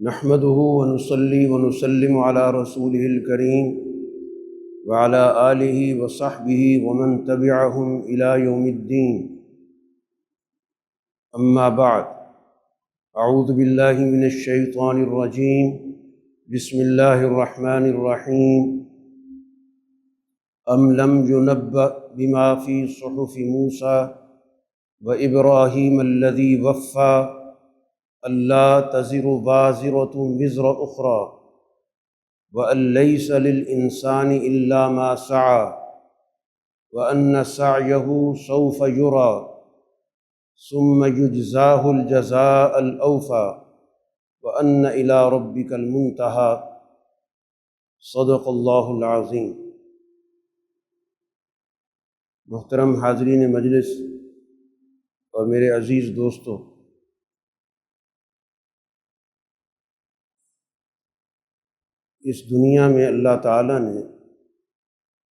نحمده ونصلي ونسلم على رسوله الكريم وعلى آله وصحبه ومن تبعهم إلى يوم الدين. أما بعد، أعوذ بالله من الشيطان الرجيم. بسم الله الرحمن الرحيم. أم لم ينبأ بما في صحف موسى وإبراهيم الذي وفى ألا تزر وازرة وزر أخرى وأن ليس للإنسان إلا ما سعى وأن سعيه سوف يرى ثم يجزاه الجزاء الأوفى وأن إلى ربك المنتهى. صدق اللہ العظیم. محترم حاضرین مجلس اور میرے عزیز دوستو، اس دنیا میں اللہ تعالیٰ نے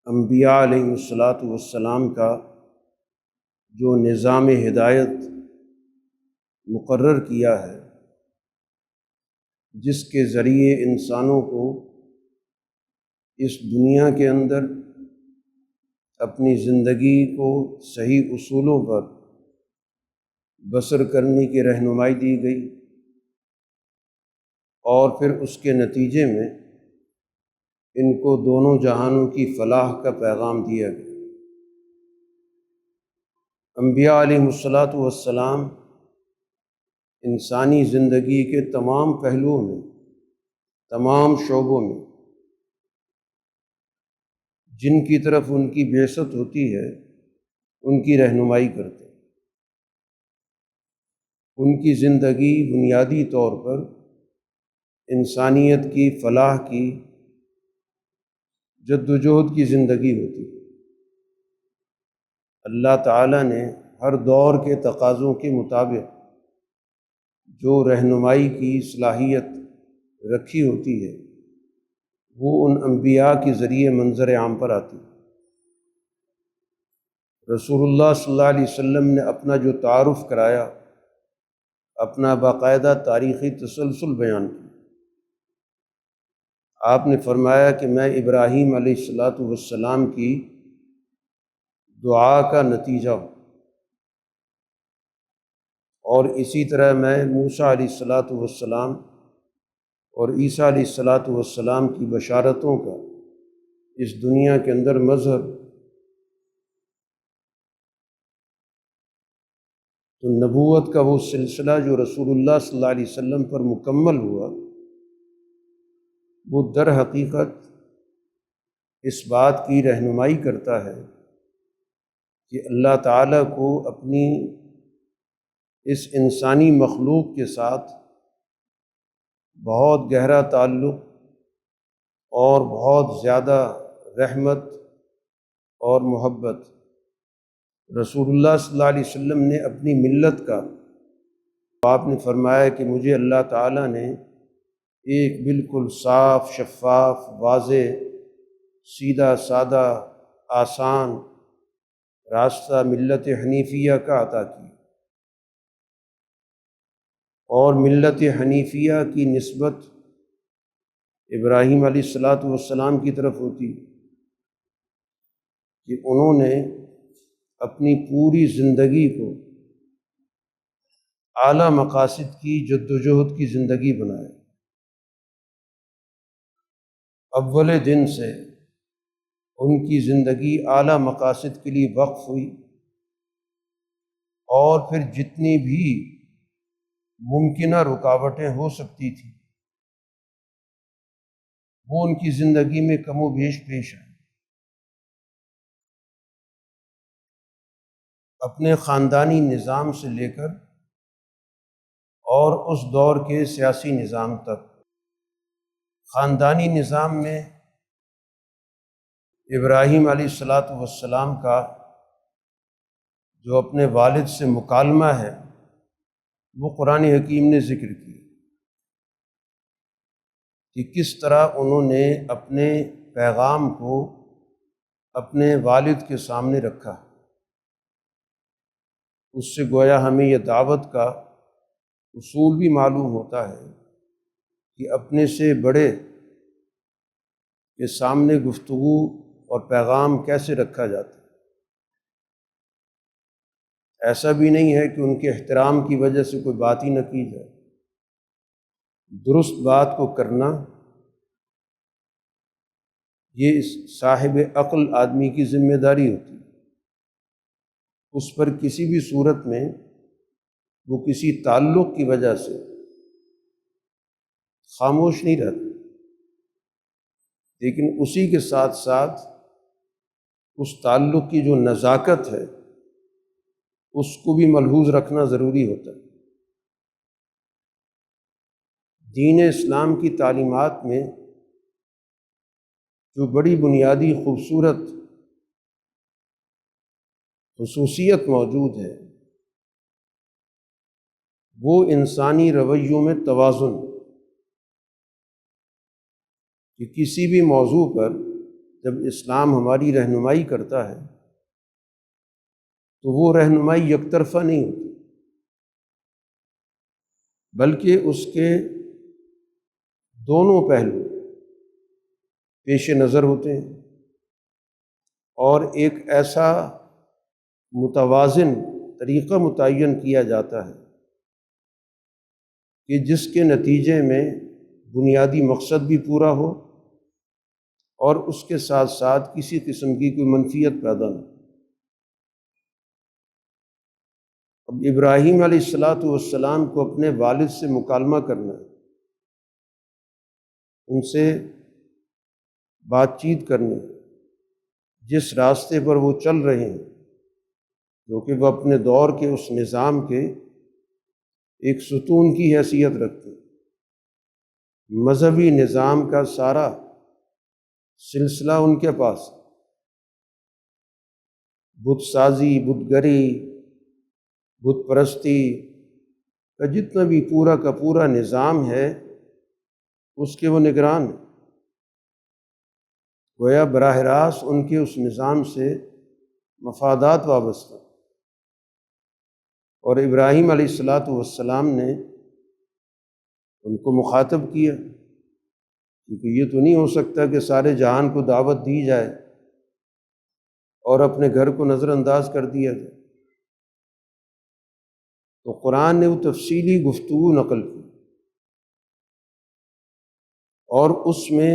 انبیاء علیہم السلام کا جو نظام ہدایت مقرر کیا ہے، جس کے ذریعے انسانوں کو اس دنیا کے اندر اپنی زندگی کو صحیح اصولوں پر بسر کرنے کی رہنمائی دی گئی، اور پھر اس کے نتیجے میں ان کو دونوں جہانوں کی فلاح کا پیغام دیا گیا۔ انبیاء علیہم السلام انسانی زندگی کے تمام پہلوؤں میں، تمام شعبوں میں جن کی طرف ان کی بعثت ہوتی ہے ان کی رہنمائی کرتے ہیں۔ ان کی زندگی بنیادی طور پر انسانیت کی فلاح کی جدوجہد کی زندگی ہوتی ہے۔ اللہ تعالیٰ نے ہر دور کے تقاضوں کے مطابق جو رہنمائی کی صلاحیت رکھی ہوتی ہے وہ ان انبیاء کے ذریعے منظر عام پر آتی ہے۔ رسول اللہ صلی اللہ علیہ وسلم نے اپنا جو تعارف کرایا، اپنا باقاعدہ تاریخی تسلسل بیان کیا۔ آپ نے فرمایا کہ میں ابراہیم علیہ السلام کی دعا کا نتیجہ ہوں، اور اسی طرح میں موسیٰ علیہ السلام اور عیسیٰ علیہ السلام کی بشارتوں کا اس دنیا کے اندر مظہر۔ تو نبوت کا وہ سلسلہ جو رسول اللہ صلی اللہ علیہ وسلم پر مکمل ہوا، وہ در حقیقت اس بات کی رہنمائی کرتا ہے کہ اللہ تعالیٰ کو اپنی اس انسانی مخلوق کے ساتھ بہت گہرا تعلق اور بہت زیادہ رحمت اور محبت۔ رسول اللہ صلی اللہ علیہ وسلم نے اپنی ملت کا، آپ نے فرمایا کہ مجھے اللہ تعالیٰ نے ایک بالکل صاف، شفاف، واضح، سیدھا سادہ، آسان راستہ ملت حنیفیہ کا عطا کیا، اور ملت حنیفیہ کی نسبت ابراہیم علیہ السلام کی طرف ہوتی کہ انہوں نے اپنی پوری زندگی کو اعلیٰ مقاصد کی جدوجہد کی زندگی بنایا۔ اول دن سے ان کی زندگی اعلیٰ مقاصد کے لیے وقف ہوئی، اور پھر جتنی بھی ممکنہ رکاوٹیں ہو سکتی تھیں وہ ان کی زندگی میں کم و بیش پیش آئیں۔ اپنے خاندانی نظام سے لے کر اور اس دور کے سیاسی نظام تک، خاندانی نظام میں ابراہیم علیہ السلام کا جو اپنے والد سے مکالمہ ہے وہ قرآن حکیم نے ذکر کیا کہ کس طرح انہوں نے اپنے پیغام کو اپنے والد کے سامنے رکھا۔ اس سے گویا ہمیں یہ دعوت کا اصول بھی معلوم ہوتا ہے کہ اپنے سے بڑے کے سامنے گفتگو اور پیغام کیسے رکھا جاتا ہے۔ ایسا بھی نہیں ہے کہ ان کے احترام کی وجہ سے کوئی بات ہی نہ کی جائے۔ درست بات کو کرنا یہ اس صاحب عقل آدمی کی ذمہ داری ہوتی ہے۔ اس پر کسی بھی صورت میں وہ کسی تعلق کی وجہ سے خاموش نہیں رہتا، لیکن اسی کے ساتھ ساتھ اس تعلق کی جو نزاکت ہے اس کو بھی ملحوظ رکھنا ضروری ہوتا ہے۔ دین اسلام کی تعلیمات میں جو بڑی بنیادی خوبصورت خصوصیت موجود ہے وہ انسانی رویوں میں توازن، کہ کسی بھی موضوع پر جب اسلام ہماری رہنمائی کرتا ہے تو وہ رہنمائی یک طرفہ نہیں ہوتی، بلکہ اس کے دونوں پہلو پیش نظر ہوتے ہیں، اور ایک ایسا متوازن طریقہ متعین کیا جاتا ہے کہ جس کے نتیجے میں بنیادی مقصد بھی پورا ہو اور اس کے ساتھ ساتھ کسی قسم کی کوئی منفیت پیدا نہ ہو۔ اب ابراہیم علیہ السلام کو اپنے والد سے مکالمہ کرنا ہے، ان سے بات چیت کرنی، جس راستے پر وہ چل رہے ہیں، کیونکہ وہ اپنے دور کے اس نظام کے ایک ستون کی حیثیت رکھتے ہیں۔ مذہبی نظام کا سارا سلسلہ ان کے پاس، بت سازی، بت گری، بت پرستی کا جتنا بھی پورا کا پورا نظام ہے اس کے وہ نگران ہیں۔ گویا براہ راست ان کے اس نظام سے مفادات وابستہ، اور ابراہیم علیہ السلام نے ان کو مخاطب کیا، کیونکہ یہ تو نہیں ہو سکتا کہ سارے جہان کو دعوت دی جائے اور اپنے گھر کو نظر انداز کر دیا جائے۔ تو قرآن نے وہ تفصیلی گفتگو نقل کی، اور اس میں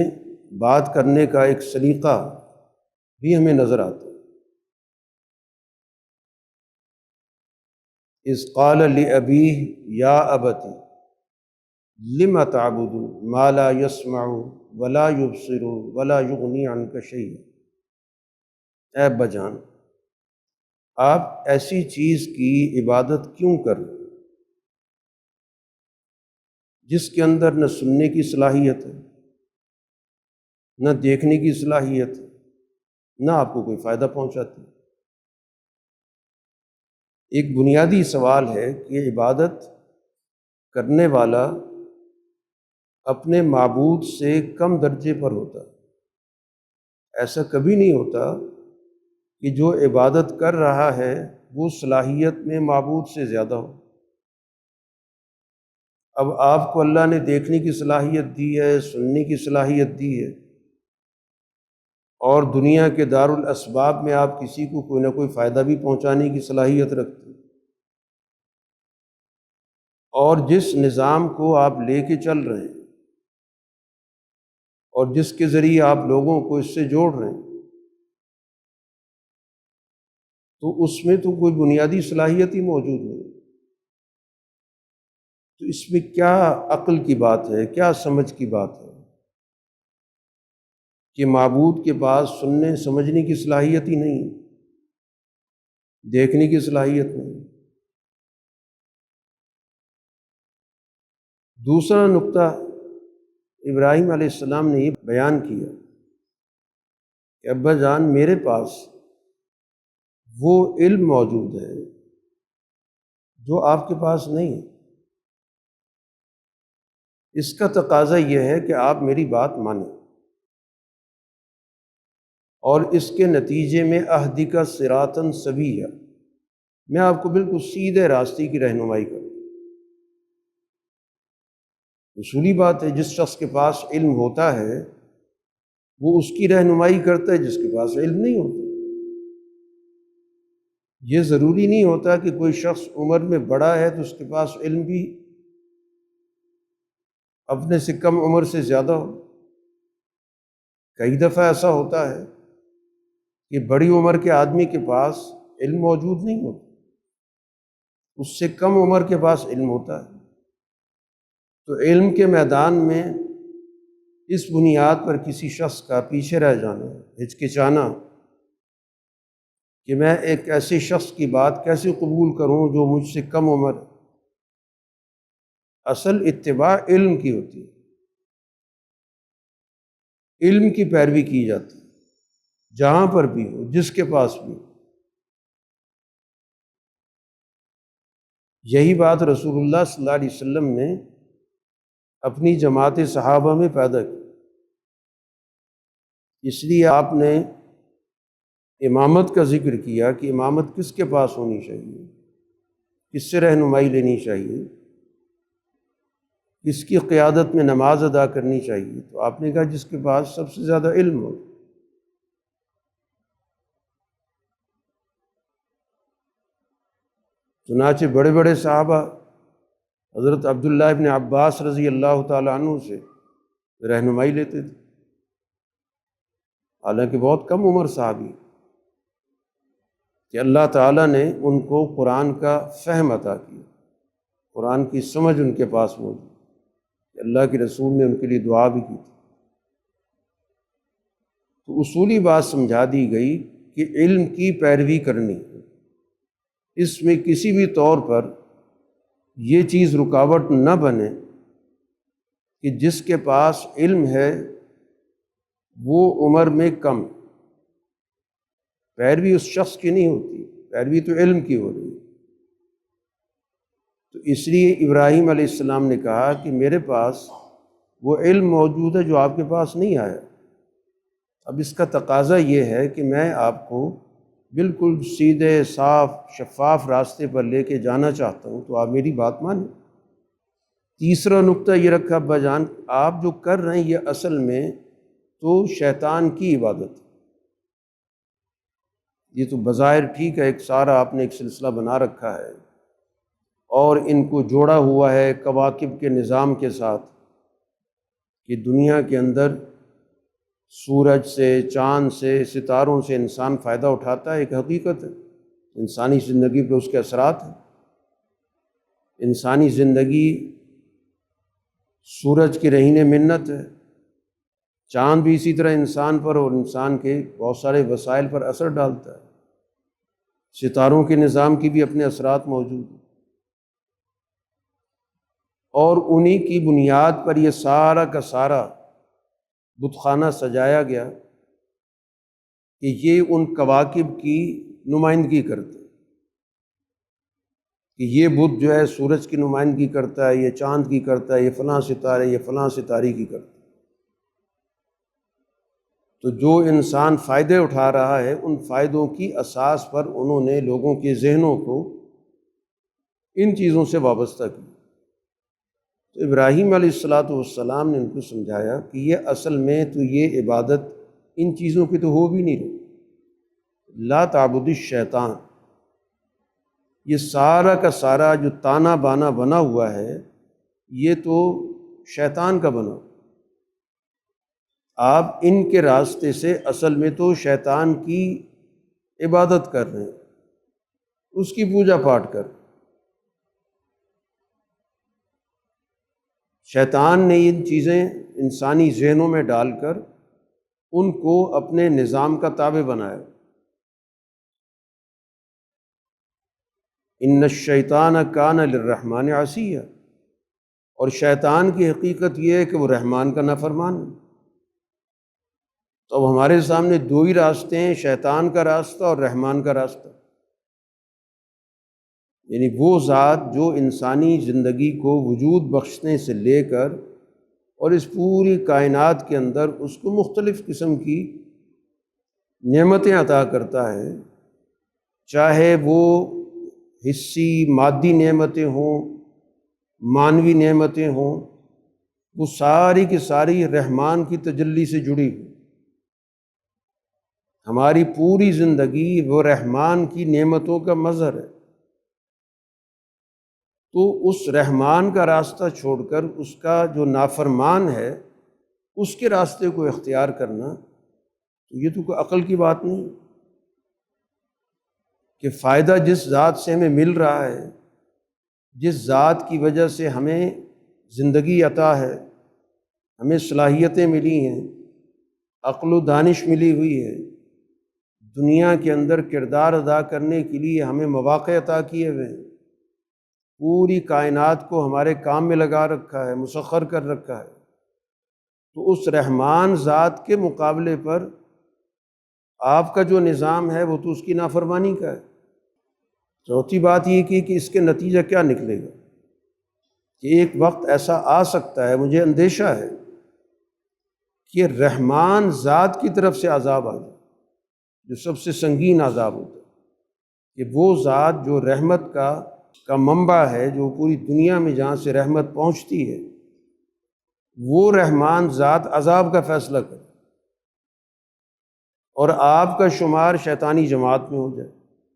بات کرنے کا ایک سلیقہ بھی ہمیں نظر آتا ہے۔ اذ قال لأبیہ یا ابت لم تعبد ما لا يسمع ولا يبصر ولا يغنی عنک شیئا، اے ابا جان آپ ایسی چیز کی عبادت کیوں کر رہے ہیں جس کے اندر نہ سننے کی صلاحیت ہے، نہ دیکھنے کی صلاحیت ہے، نہ آپ کو کوئی فائدہ پہنچاتی ہے۔ ایک بنیادی سوال ہے کہ عبادت کرنے والا اپنے معبود سے کم درجے پر ہوتا ہے۔ ایسا کبھی نہیں ہوتا کہ جو عبادت کر رہا ہے وہ صلاحیت میں معبود سے زیادہ ہو۔ اب آپ کو اللہ نے دیکھنے کی صلاحیت دی ہے، سننے کی صلاحیت دی ہے، اور دنیا کے دارالاسباب میں آپ کسی کو کوئی نہ کوئی فائدہ بھی پہنچانے کی صلاحیت رکھتے ہیں، اور جس نظام کو آپ لے کے چل رہے ہیں اور جس کے ذریعے آپ لوگوں کو اس سے جوڑ رہے ہیں، تو اس میں تو کوئی بنیادی صلاحیت ہی موجود نہیں۔ تو اس میں کیا عقل کی بات ہے، کیا سمجھ کی بات ہے کہ معبود کے پاس سننے سمجھنے کی صلاحیت ہی نہیں، دیکھنے کی صلاحیت نہیں۔ دوسرا نقطہ ابراہیم علیہ السلام نے یہ بیان کیا کہ ابا جان میرے پاس وہ علم موجود ہے جو آپ کے پاس نہیں ہے، اس کا تقاضا یہ ہے کہ آپ میری بات مانیں، اور اس کے نتیجے میں اہدیک صراطا سویا، میں آپ کو بالکل سیدھے راستے کی رہنمائی کروں۔ اصولی بات ہے، جس شخص کے پاس علم ہوتا ہے وہ اس کی رہنمائی کرتا ہے جس کے پاس علم نہیں ہوتا۔ یہ ضروری نہیں ہوتا کہ کوئی شخص عمر میں بڑا ہے تو اس کے پاس علم بھی اپنے سے کم عمر سے زیادہ ہو۔ کئی دفعہ ایسا ہوتا ہے کہ بڑی عمر کے آدمی کے پاس علم موجود نہیں ہوتا، اس سے کم عمر کے پاس علم ہوتا ہے۔ تو علم کے میدان میں اس بنیاد پر کسی شخص کا پیچھے رہ جانا، ہچکچانا کہ میں ایک ایسے شخص کی بات کیسے قبول کروں جو مجھ سے کم عمر ہے۔ اصل اتباع علم کی ہوتی ہے، علم کی پیروی کی جاتی ہے، جہاں پر بھی ہو، جس کے پاس بھی ہو۔ یہی بات رسول اللہ صلی اللہ علیہ وسلم نے اپنی جماعت صحابہ میں پیدا کی۔ اس لیے آپ نے امامت کا ذکر کیا کہ امامت کس کے پاس ہونی چاہیے، کس سے رہنمائی لینی چاہیے، کس کی قیادت میں نماز ادا کرنی چاہیے۔ تو آپ نے کہا جس کے پاس سب سے زیادہ علم ہو۔ چنانچہ بڑے بڑے صحابہ حضرت عبداللہ ابن عباس رضی اللہ تعالیٰ عنہ سے رہنمائی لیتے تھے، حالانکہ بہت کم عمر صحابی، کہ اللہ تعالیٰ نے ان کو قرآن کا فہم عطا کیا، قرآن کی سمجھ ان کے پاس موجود، کہ اللہ کے رسول نے ان کے لیے دعا بھی کی تھی۔ تو اصولی بات سمجھا دی گئی کہ علم کی پیروی کرنی، اس میں کسی بھی طور پر یہ چیز رکاوٹ نہ بنے کہ جس کے پاس علم ہے وہ عمر میں کم، پیروی اس شخص کی نہیں ہوتی، پیروی تو علم کی ہو رہی ہے۔ تو اس لیے ابراہیم علیہ السلام نے کہا کہ میرے پاس وہ علم موجود ہے جو آپ کے پاس نہیں آیا۔ اب اس کا تقاضا یہ ہے کہ میں آپ کو بالکل سیدھے صاف شفاف راستے پر لے کے جانا چاہتا ہوں، تو آپ میری بات مانیں۔ تیسرا نقطہ یہ رکھا ابا جان، آپ جو کر رہے ہیں یہ اصل میں تو شیطان کی عبادت ہے۔ یہ تو بظاہر ٹھیک ہے، ایک سارا آپ نے ایک سلسلہ بنا رکھا ہے اور ان کو جوڑا ہوا ہے کواکب کے نظام کے ساتھ، کہ دنیا کے اندر سورج سے، چاند سے، ستاروں سے انسان فائدہ اٹھاتا ہے، ایک حقیقت ہے، انسانی زندگی پہ اس کے اثرات ہیں۔ انسانی زندگی سورج کی رہین منت ہے، چاند بھی اسی طرح انسان پر اور انسان کے بہت سارے وسائل پر اثر ڈالتا ہے، ستاروں کے نظام کی بھی اپنے اثرات موجود ہیں، اور انہی کی بنیاد پر یہ سارا کا سارا بت خانہ سجایا گیا کہ یہ ان کواکب کی نمائندگی کرتے، کہ یہ بت جو ہے سورج کی نمائندگی کرتا ہے، یہ چاند کی کرتا ہے، یہ فلاں ستارے، یہ فلاں ستاری کی کرتا ہے۔ تو جو انسان فائدے اٹھا رہا ہے ان فائدوں کی اساس پر انہوں نے لوگوں کے ذہنوں کو ان چیزوں سے وابستہ کیا۔ تو ابراہیم علیہ السلام نے ان کو سمجھایا کہ یہ اصل میں تو یہ عبادت ان چیزوں کی تو ہو بھی نہیں رہی، لا تعبد الشیطان، یہ سارا کا سارا جو تانا بانا بنا ہوا ہے یہ تو شیطان کا بنا، آپ ان کے راستے سے اصل میں تو شیطان کی عبادت کر رہے ہیں، اس کی پوجا پاٹ کر رہے ہیں۔ شیطان نے ان چیزیں انسانی ذہنوں میں ڈال کر ان کو اپنے نظام کا تابع بنایا۔ ان الشیطان کان للرحمن عصیا، اور شیطان کی حقیقت یہ ہے کہ وہ رحمان کا نافرمان ہے۔ تو اب ہمارے سامنے دو ہی راستے ہیں، شیطان کا راستہ اور رحمان کا راستہ، یعنی وہ ذات جو انسانی زندگی کو وجود بخشنے سے لے کر اور اس پوری کائنات کے اندر اس کو مختلف قسم کی نعمتیں عطا کرتا ہے، چاہے وہ حسی مادی نعمتیں ہوں، معنوی نعمتیں ہوں، وہ ساری کی ساری رحمان کی تجلی سے جڑی ہوئی۔ ہماری پوری زندگی وہ رحمان کی نعمتوں کا مظہر ہے۔ تو اس رحمان کا راستہ چھوڑ کر اس کا جو نافرمان ہے اس کے راستے کو اختیار کرنا، تو یہ تو کوئی عقل کی بات نہیں کہ فائدہ جس ذات سے ہمیں مل رہا ہے، جس ذات کی وجہ سے ہمیں زندگی عطا ہے، ہمیں صلاحیتیں ملی ہیں، عقل و دانش ملی ہوئی ہے، دنیا کے اندر کردار ادا کرنے کے لیے ہمیں مواقع عطا کیے ہوئے ہیں، پوری کائنات کو ہمارے کام میں لگا رکھا ہے، مسخر کر رکھا ہے، تو اس رحمان ذات کے مقابلے پر آپ کا جو نظام ہے وہ تو اس کی نافرمانی کا ہے۔ چوتھی بات یہ کی کہ اس کے نتیجہ کیا نکلے گا، کہ ایک وقت ایسا آ سکتا ہے، مجھے اندیشہ ہے کہ رحمان ذات کی طرف سے عذاب آ جائے، جو سب سے سنگین عذاب ہوتا ہے، کہ وہ ذات جو رحمت کا منبع ہے، جو پوری دنیا میں جہاں سے رحمت پہنچتی ہے، وہ رحمان ذات عذاب کا فیصلہ کرے اور آپ کا شمار شیطانی جماعت میں ہو جائے،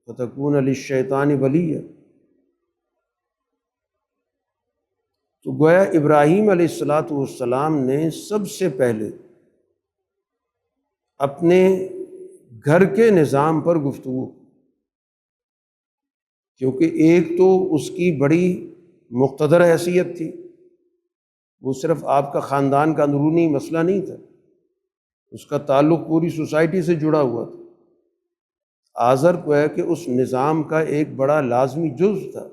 فَتَكُونَ لِلشَّيْطَانِ وَلِيًّا۔ تو گویا ابراہیم علیہ السلام نے سب سے پہلے اپنے گھر کے نظام پر گفتگو، کیونکہ ایک تو اس کی بڑی مقتدر حیثیت تھی، وہ صرف آپ کا خاندان کا اندرونی مسئلہ نہیں تھا، اس کا تعلق پوری سوسائٹی سے جڑا ہوا تھا۔ آزر کو ہے کہ اس نظام کا ایک بڑا لازمی جزو تھا،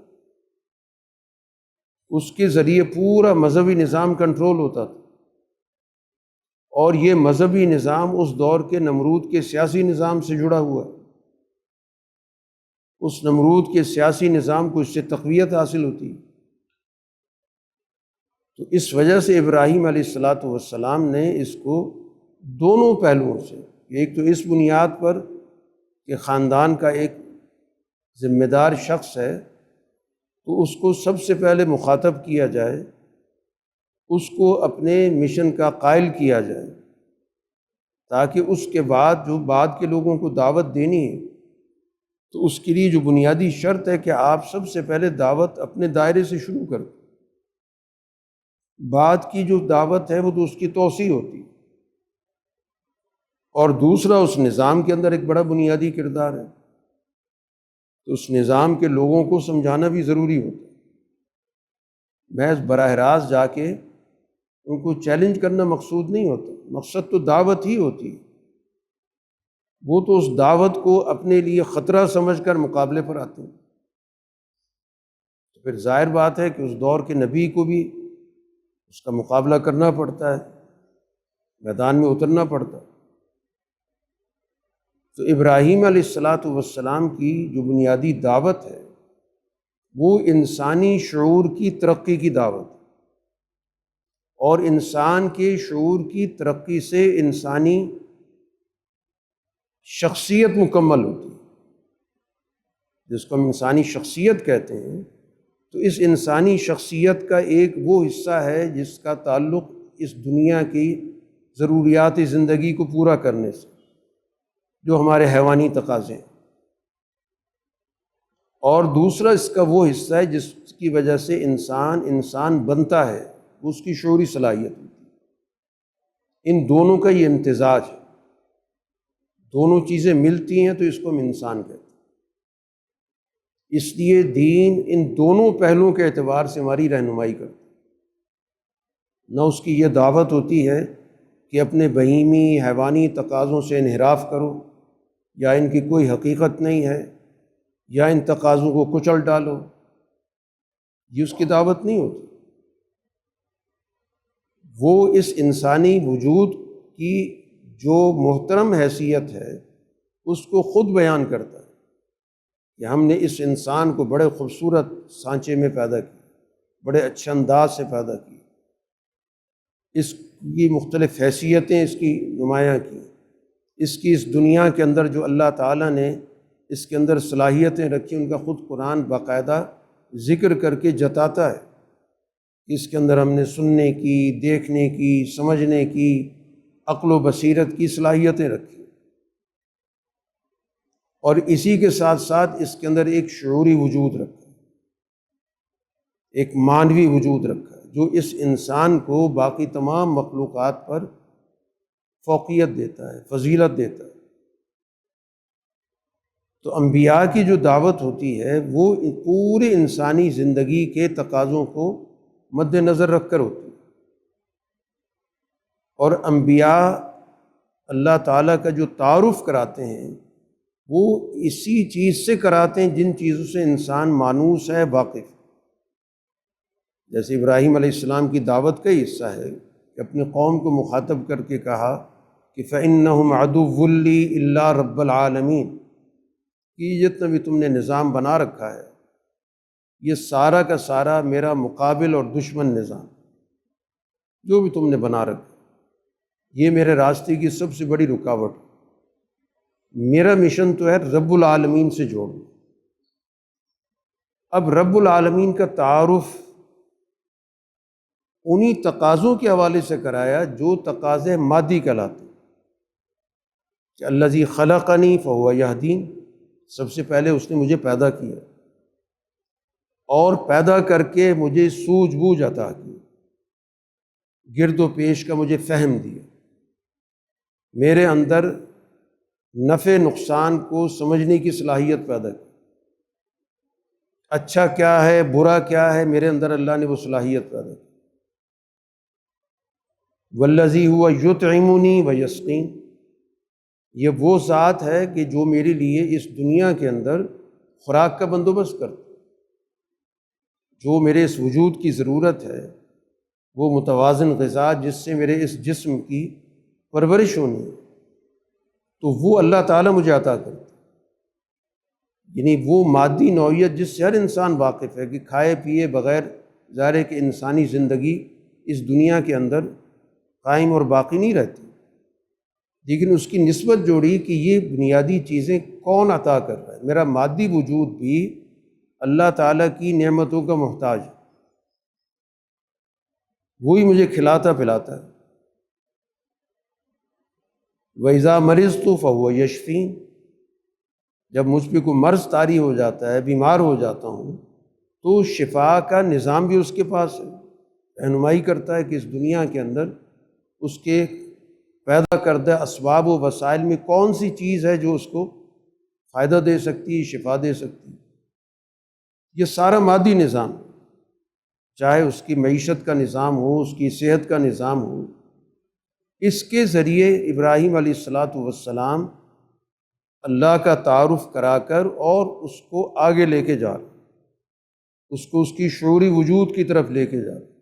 اس کے ذریعے پورا مذہبی نظام کنٹرول ہوتا تھا، اور یہ مذہبی نظام اس دور کے نمرود کے سیاسی نظام سے جڑا ہوا ہے۔ اس نمرود کے سیاسی نظام کو اس سے تقویت حاصل ہوتی ہے۔ تو اس وجہ سے ابراہیم علیہ السلام نے اس کو دونوں پہلوؤں سے، ایک تو اس بنیاد پر کہ خاندان کا ایک ذمہ دار شخص ہے، تو اس کو سب سے پہلے مخاطب کیا جائے، اس کو اپنے مشن کا قائل کیا جائے، تاکہ اس کے بعد جو بعد کے لوگوں کو دعوت دینی ہے، تو اس کے لیے جو بنیادی شرط ہے کہ آپ سب سے پہلے دعوت اپنے دائرے سے شروع کریں، بعد کی جو دعوت ہے وہ تو اس کی توسیع ہوتی ہے۔ اور دوسرا، اس نظام کے اندر ایک بڑا بنیادی کردار ہے، تو اس نظام کے لوگوں کو سمجھانا بھی ضروری ہوتا ہے۔ محض براہ راست جا کے ان کو چیلنج کرنا مقصود نہیں ہوتا، مقصد تو دعوت ہی ہوتی ہے۔ وہ تو اس دعوت کو اپنے لیے خطرہ سمجھ کر مقابلے پر آتے ہیں، تو پھر ظاہر بات ہے کہ اس دور کے نبی کو بھی اس کا مقابلہ کرنا پڑتا ہے، میدان میں اترنا پڑتا ہے۔ تو ابراہیم علیہ السلام کی جو بنیادی دعوت ہے وہ انسانی شعور کی ترقی کی دعوت، اور انسان کے شعور کی ترقی سے انسانی شخصیت مکمل ہوتی ہے، جس کو ہم انسانی شخصیت کہتے ہیں۔ تو اس انسانی شخصیت کا ایک وہ حصہ ہے جس کا تعلق اس دنیا کی ضروریات زندگی کو پورا کرنے سے، جو ہمارے حیوانی تقاضے ہیں، اور دوسرا اس کا وہ حصہ ہے جس کی وجہ سے انسان بنتا ہے، وہ اس کی شعوری صلاحیت ہوتی ہے۔ ان دونوں کا یہ امتزاج ہے، دونوں چیزیں ملتی ہیں تو اس کو ہم انسان کہتے ہیں۔ اس لیے دین ان دونوں پہلوؤں کے اعتبار سے ہماری رہنمائی کرتا ہے۔ نہ اس کی یہ دعوت ہوتی ہے کہ اپنے بہیمی حیوانی تقاضوں سے انحراف کرو، یا ان کی کوئی حقیقت نہیں ہے، یا ان تقاضوں کو کچل ڈالو، یہ اس کی دعوت نہیں ہوتی۔ وہ اس انسانی وجود کی جو محترم حیثیت ہے اس کو خود بیان کرتا ہے کہ ہم نے اس انسان کو بڑے خوبصورت سانچے میں پیدا کیا، بڑے اچھے انداز سے پیدا کی، اس کی مختلف حیثیتیں اس کی نمایاں کی، اس کی اس دنیا کے اندر جو اللہ تعالیٰ نے اس کے اندر صلاحیتیں رکھی ان کا خود قرآن باقاعدہ ذکر کر کے جتاتا ہے اس کے اندر ہم نے سننے کی، دیکھنے کی، سمجھنے کی، عقل و بصیرت کی صلاحیتیں رکھی، اور اسی کے ساتھ ساتھ اس کے اندر ایک شعوری وجود رکھا، ایک معنوی وجود رکھا، جو اس انسان کو باقی تمام مخلوقات پر فوقیت دیتا ہے، فضیلت دیتا ہے۔ تو انبیاء کی جو دعوت ہوتی ہے وہ پورے انسانی زندگی کے تقاضوں کو مد نظر رکھ کر ہوتی ہے، اور انبیاء اللہ تعالیٰ کا جو تعارف کراتے ہیں وہ اسی چیز سے کراتے ہیں جن چیزوں سے انسان مانوس ہے، واقف۔ جیسے ابراہیم علیہ السلام کی دعوت کا ہی حصہ ہے کہ اپنے قوم کو مخاطب کر کے کہا کہ فَإِنَّهُمْ عَدُوٌّ لِّي إِلَّا رَبَّ الْعَالَمِينَ، کہ جتنا بھی تم نے نظام بنا رکھا ہے یہ سارا کا سارا میرا مقابل اور دشمن نظام، جو بھی تم نے بنا رکھا یہ میرے راستے کی سب سے بڑی رکاوٹ ہے۔ میرا مشن تو ہے رب العالمین سے جوڑنا۔ اب رب العالمین کا تعارف انہی تقاضوں کے حوالے سے کرایا جو تقاضے مادی کہلاتے ہیں، کہ الذی خلقنی فہو یہدین، سب سے پہلے اس نے مجھے پیدا کیا اور پیدا کر کے مجھے سوجھ بوجھ عطا کی، گرد و پیش کا مجھے فہم دیا، میرے اندر نفع نقصان کو سمجھنے کی صلاحیت پیدا کی، اچھا کیا ہے برا کیا ہے میرے اندر اللہ نے وہ صلاحیت پیدا کی۔ والذی ہوا یطعمنی ویسقین، یہ وہ ذات ہے کہ جو میرے لیے اس دنیا کے اندر خوراک کا بندوبست کرتا، جو میرے اس وجود کی ضرورت ہے، وہ متوازن غذا جس سے میرے اس جسم کی پرورش ہونی ہے، تو وہ اللہ تعالیٰ مجھے عطا کرتا، یعنی وہ مادی نوعیت جس سے ہر انسان واقف ہے کہ کھائے پیے بغیر ظاہر ہے کہ انسانی زندگی اس دنیا کے اندر قائم اور باقی نہیں رہتی، لیکن اس کی نسبت جوڑی کہ یہ بنیادی چیزیں کون عطا کر رہا ہے۔ میرا مادی وجود بھی اللہ تعالیٰ کی نعمتوں کا محتاج ہے، وہی مجھے کھلاتا پلاتا ہے۔ وَإِذَا مَرِضْتُ فَهُوَ يَشْفِينِ، جب مجھ پہ کوئی مرض طاری ہو جاتا ہے، بیمار ہو جاتا ہوں، تو شفا کا نظام بھی اس کے پاس ہے، رہنمائی کرتا ہے کہ اس دنیا کے اندر اس کے پیدا کردہ اسباب و وسائل میں کون سی چیز ہے جو اس کو فائدہ دے سکتی ہے، شفا دے سکتی ہے۔ یہ سارا مادی نظام، چاہے اس کی معیشت کا نظام ہو، اس کی صحت کا نظام ہو، اس کے ذریعے ابراہیم علیہ السلام اللہ کا تعارف کرا کر اور اس کو آگے لے کے جا رہے، اس کو اس کی شعوری وجود کی طرف لے کے جا رہے۔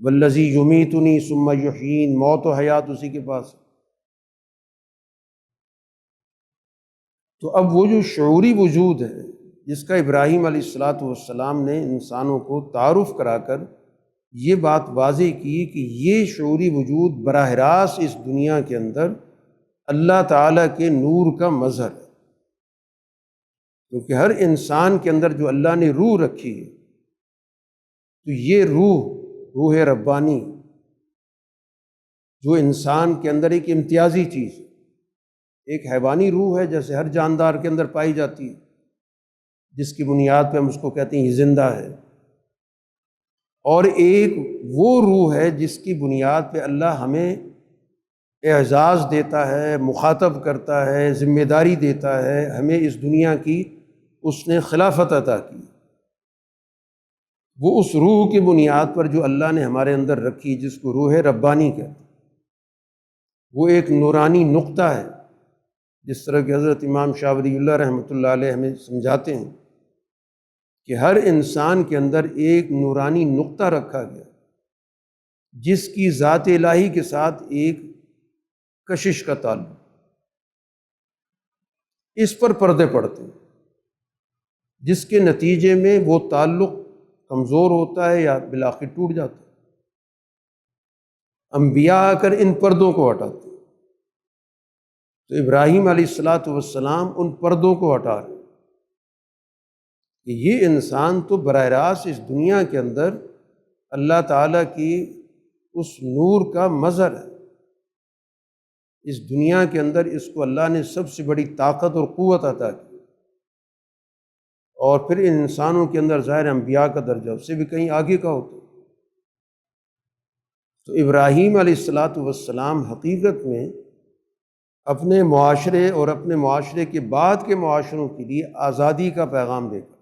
والذی یمیتنی ثم یحیین، موت و حیات اسی کے پاس ہے۔ تو اب وہ جو شعوری وجود ہے جس کا ابراہیم علیہ السلام نے انسانوں کو تعارف کرا کر یہ بات واضح کی کہ یہ شعوری وجود براہ راست اس دنیا کے اندر اللہ تعالیٰ کے نور کا مظہر ہے، کیونکہ ہر انسان کے اندر جو اللہ نے روح رکھی ہے، تو یہ روح ربانی جو انسان کے اندر ایک امتیازی چیز ہے، ایک حیوانی روح ہے جیسے ہر جاندار کے اندر پائی جاتی ہے، جس کی بنیاد پہ ہم اس کو کہتے ہیں یہ زندہ ہے، اور ایک وہ روح ہے جس کی بنیاد پہ اللہ ہمیں اعزاز دیتا ہے، مخاطب کرتا ہے، ذمہ داری دیتا ہے، ہمیں اس دنیا کی اس نے خلافت عطا کی۔ وہ اس روح کی بنیاد پر جو اللہ نے ہمارے اندر رکھی، جس کو روح ربانی کہتے ہیں، وہ ایک نورانی نقطہ ہے، جس طرح کہ حضرت امام شاہ ولی اللہ رحمۃ اللہ علیہ ہمیں سمجھاتے ہیں کہ ہر انسان کے اندر ایک نورانی نقطہ رکھا گیا جس کی ذات الہی کے ساتھ ایک کشش کا تعلق، اس پر پردے پڑتے ہیں، جس کے نتیجے میں وہ تعلق کمزور ہوتا ہے یا بالآخر ٹوٹ جاتا ہے۔ انبیاء آ کر ان پردوں کو ہٹاتے ہیں، تو ابراہیم علیہ السلام ان پردوں کو ہٹا رہے ہیں کہ یہ انسان تو براہ راست اس دنیا کے اندر اللہ تعالیٰ کی اس نور کا مظہر ہے۔ اس دنیا کے اندر اس کو اللہ نے سب سے بڑی طاقت اور قوت عطا کی، اور پھر ان انسانوں کے اندر ظاہر انبیاء کا درجہ اس سے بھی کہیں آگے کا ہوتا ہے۔ تو ابراہیم علیہ السلام حقیقت میں اپنے معاشرے اور اپنے معاشرے کے بعد کے معاشروں کے لیے آزادی کا پیغام دے کر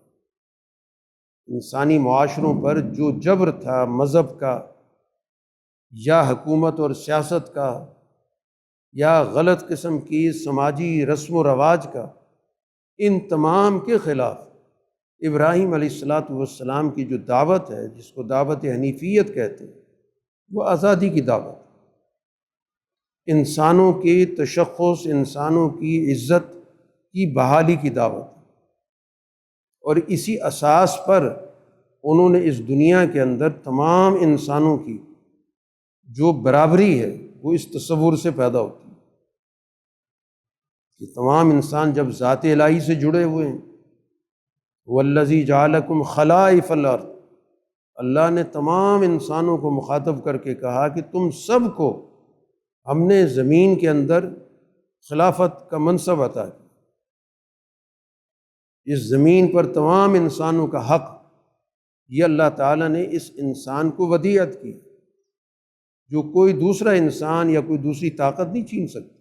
انسانی معاشروں پر جو جبر تھا مذہب کا یا حکومت اور سیاست کا یا غلط قسم کی سماجی رسم و رواج کا، ان تمام کے خلاف ابراہیم علیہ السلام کی جو دعوت ہے، جس کو دعوت حنیفیت کہتے ہیں، وہ آزادی کی دعوت، انسانوں کی تشخص، انسانوں کی عزت کی بحالی کی دعوت، اور اسی اساس پر انہوں نے اس دنیا کے اندر تمام انسانوں کی جو برابری ہے وہ اس تصور سے پیدا ہوتی ہے کہ تمام انسان جب ذات الہی سے جڑے ہوئے ہیں، والذی جعلکم خلائف الارض، اللہ نے تمام انسانوں کو مخاطب کر کے کہا کہ تم سب کو ہم نے زمین کے اندر خلافت کا منصب عطا کیا، اس زمین پر تمام انسانوں کا حق یہ اللہ تعالیٰ نے اس انسان کو ودیعت کی، جو کوئی دوسرا انسان یا کوئی دوسری طاقت نہیں چھین سکتی۔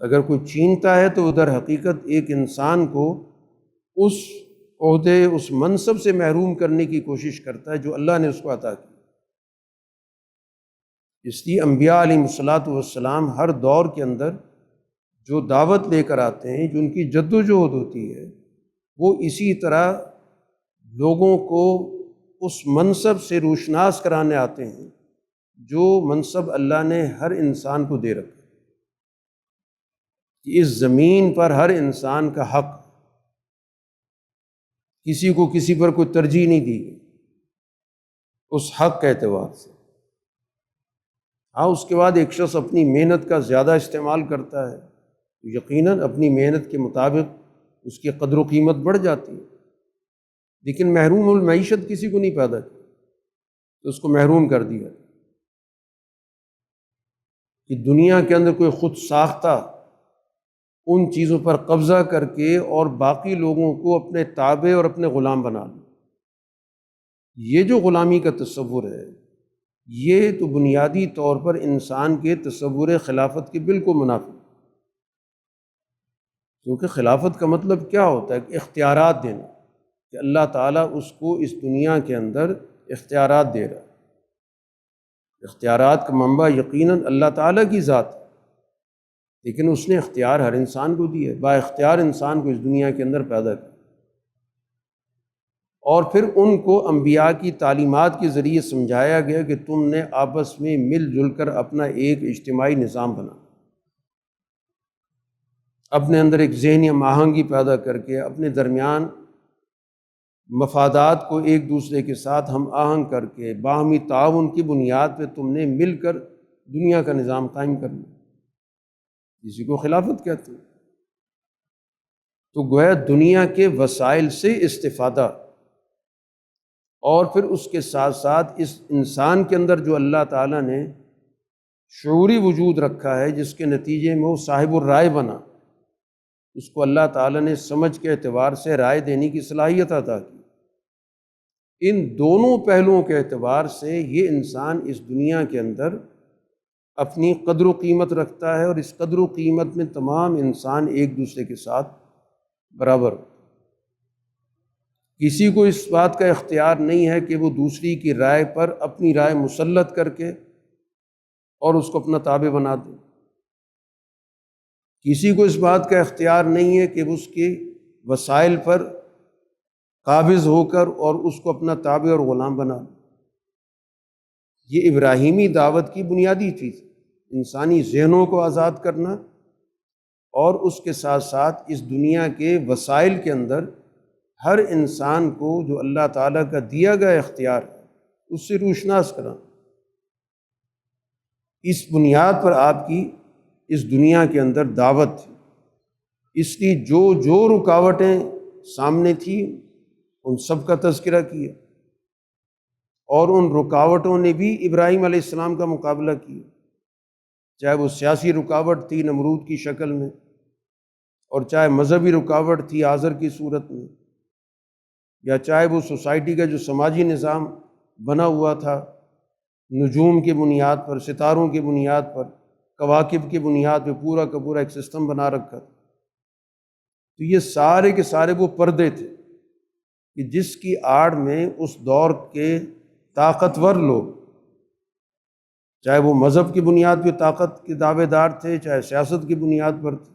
اگر کوئی چھینتا ہے تو ادھر حقیقت ایک انسان کو اس عہدے، اس منصب سے محروم کرنے کی کوشش کرتا ہے جو اللہ نے اس کو عطا کی۔ اس لیے انبیاء علیہ السلام ہر دور کے اندر جو دعوت لے کر آتے ہیں، جو ان کی جد و جہد ہوتی ہے، وہ اسی طرح لوگوں کو اس منصب سے روشناس کرانے آتے ہیں جو منصب اللہ نے ہر انسان کو دے رکھا، کہ اس زمین پر ہر انسان کا حق، کسی کو کسی پر کوئی ترجیح نہیں دی گئی اس حق کے اعتبار سے۔ ہاں، اس کے بعد ایک شخص اپنی محنت کا زیادہ استعمال کرتا ہے، یقیناً اپنی محنت کے مطابق اس کی قدر و قیمت بڑھ جاتی ہے، لیکن محروم المعیشت کسی کو نہیں پیدا کی تو اس کو محروم کر دیا کہ دنیا کے اندر کوئی خود ساختہ ان چیزوں پر قبضہ کر کے اور باقی لوگوں کو اپنے تابع اور اپنے غلام بنا لے۔ یہ جو غلامی کا تصور ہے، یہ تو بنیادی طور پر انسان کے تصور خلافت کے بالکل منافی، کیونکہ خلافت کا مطلب کیا ہوتا ہے؟ کہ اختیارات دینا، کہ اللہ تعالیٰ اس کو اس دنیا کے اندر اختیارات دے رہا ہے۔ اختیارات کا منبع یقیناً اللہ تعالیٰ کی ذات ہے، لیکن اس نے اختیار ہر انسان کو دی ہے، با اختیار انسان کو اس دنیا کے اندر پیدا کیا، اور پھر ان کو انبیاء کی تعلیمات کے ذریعے سمجھایا گیا کہ تم نے آپس میں مل جل کر اپنا ایک اجتماعی نظام بنا، اپنے اندر ایک ذہنی ہم آہنگی پیدا کر کے اپنے درمیان مفادات کو ایک دوسرے کے ساتھ ہم آہنگ کر کے باہمی تعاون کی بنیاد پہ تم نے مل کر دنیا کا نظام قائم کرنا، اسی کو خلافت کہتے ہیں۔ تو گویا دنیا کے وسائل سے استفادہ، اور پھر اس کے ساتھ ساتھ اس انسان کے اندر جو اللہ تعالیٰ نے شعوری وجود رکھا ہے، جس کے نتیجے میں وہ صاحب الرائے بنا، اس کو اللہ تعالیٰ نے سمجھ کے اعتبار سے رائے دینے کی صلاحیت عطا کی۔ ان دونوں پہلوؤں کے اعتبار سے یہ انسان اس دنیا کے اندر اپنی قدر و قیمت رکھتا ہے، اور اس قدر و قیمت میں تمام انسان ایک دوسرے کے ساتھ برابر۔ کسی کو اس بات کا اختیار نہیں ہے کہ وہ دوسری کی رائے پر اپنی رائے مسلط کر کے اور اس کو اپنا تابع بنا دے۔ کسی کو اس بات کا اختیار نہیں ہے کہ وہ اس کے وسائل پر قابض ہو کر اور اس کو اپنا تابع اور غلام بنا دے۔ یہ ابراہیمی دعوت کی بنیادی چیز، انسانی ذہنوں کو آزاد کرنا، اور اس کے ساتھ ساتھ اس دنیا کے وسائل کے اندر ہر انسان کو جو اللہ تعالیٰ کا دیا گیا اختیار ہے اس سے روشناس کرانا۔ اس بنیاد پر آپ کی اس دنیا کے اندر دعوت تھی۔ اس لیے جو رکاوٹیں سامنے تھیں ان سب کا تذکرہ کیا، اور ان رکاوٹوں نے بھی ابراہیم علیہ السلام کا مقابلہ کیا، چاہے وہ سیاسی رکاوٹ تھی نمرود کی شکل میں، اور چاہے مذہبی رکاوٹ تھی آزر کی صورت میں، یا چاہے وہ سوسائٹی کا جو سماجی نظام بنا ہوا تھا نجوم کی بنیاد پر، ستاروں کی بنیاد پر، کواکب کی بنیاد پہ پورا کا پورا ایک سسٹم بنا رکھا تھا۔ تو یہ سارے کے سارے وہ پردے تھے کہ جس کی آڑ میں اس دور کے طاقتور لوگ، چاہے وہ مذہب کی بنیاد پہ طاقت کے دعوے دار تھے، چاہے سیاست کی بنیاد پر تھے،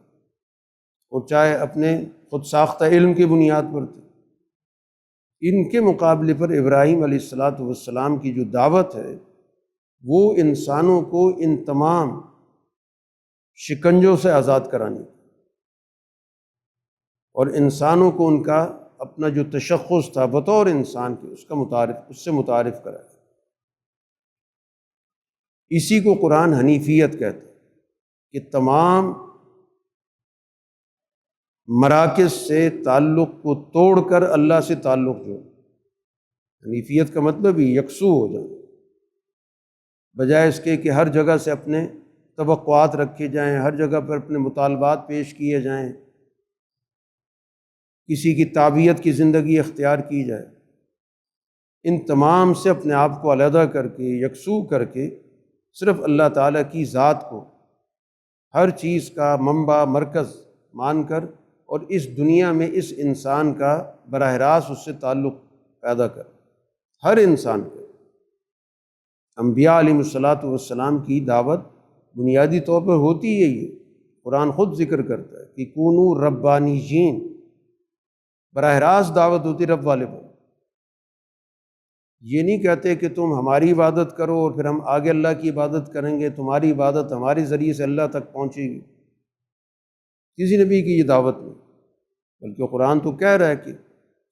اور چاہے اپنے خود ساختہ علم کی بنیاد پر تھے، ان کے مقابلے پر ابراہیم علیہ السلام کی جو دعوت ہے وہ انسانوں کو ان تمام شکنجوں سے آزاد کرانی، اور انسانوں کو ان کا اپنا جو تشخص تھا بطور انسان کے اس سے متعارف کرائے۔ اسی کو قرآن حنیفیت کہتا ہے کہ تمام مراکز سے تعلق کو توڑ کر اللہ سے تعلق جوڑ۔ حنیفیت کا مطلب ہی یکسو ہو جانا، بجائے اس کے کہ ہر جگہ سے اپنے توقعات رکھے جائیں، ہر جگہ پر اپنے مطالبات پیش کیے جائیں، کسی کی تابعیت کی زندگی اختیار کی جائے۔ ان تمام سے اپنے آپ کو علیحدہ کر کے، یکسو کر کے، صرف اللہ تعالیٰ کی ذات کو ہر چیز کا منبع مرکز مان کر، اور اس دنیا میں اس انسان کا براہ راست اس سے تعلق پیدا کر، ہر انسان کا۔ انبیاء علیہ والسلام کی دعوت بنیادی طور پر ہوتی یہی ہے، قرآن خود ذکر کرتا ہے کہ کونوا ربانیین، براہ راست دعوت ہوتی رب والے پر۔ یہ نہیں کہتے کہ تم ہماری عبادت کرو اور پھر ہم آگے اللہ کی عبادت کریں گے، تمہاری عبادت ہمارے ذریعے سے اللہ تک پہنچے گی، کسی نبی کی یہ دعوت نہیں، بلکہ قرآن تو کہہ رہا ہے کہ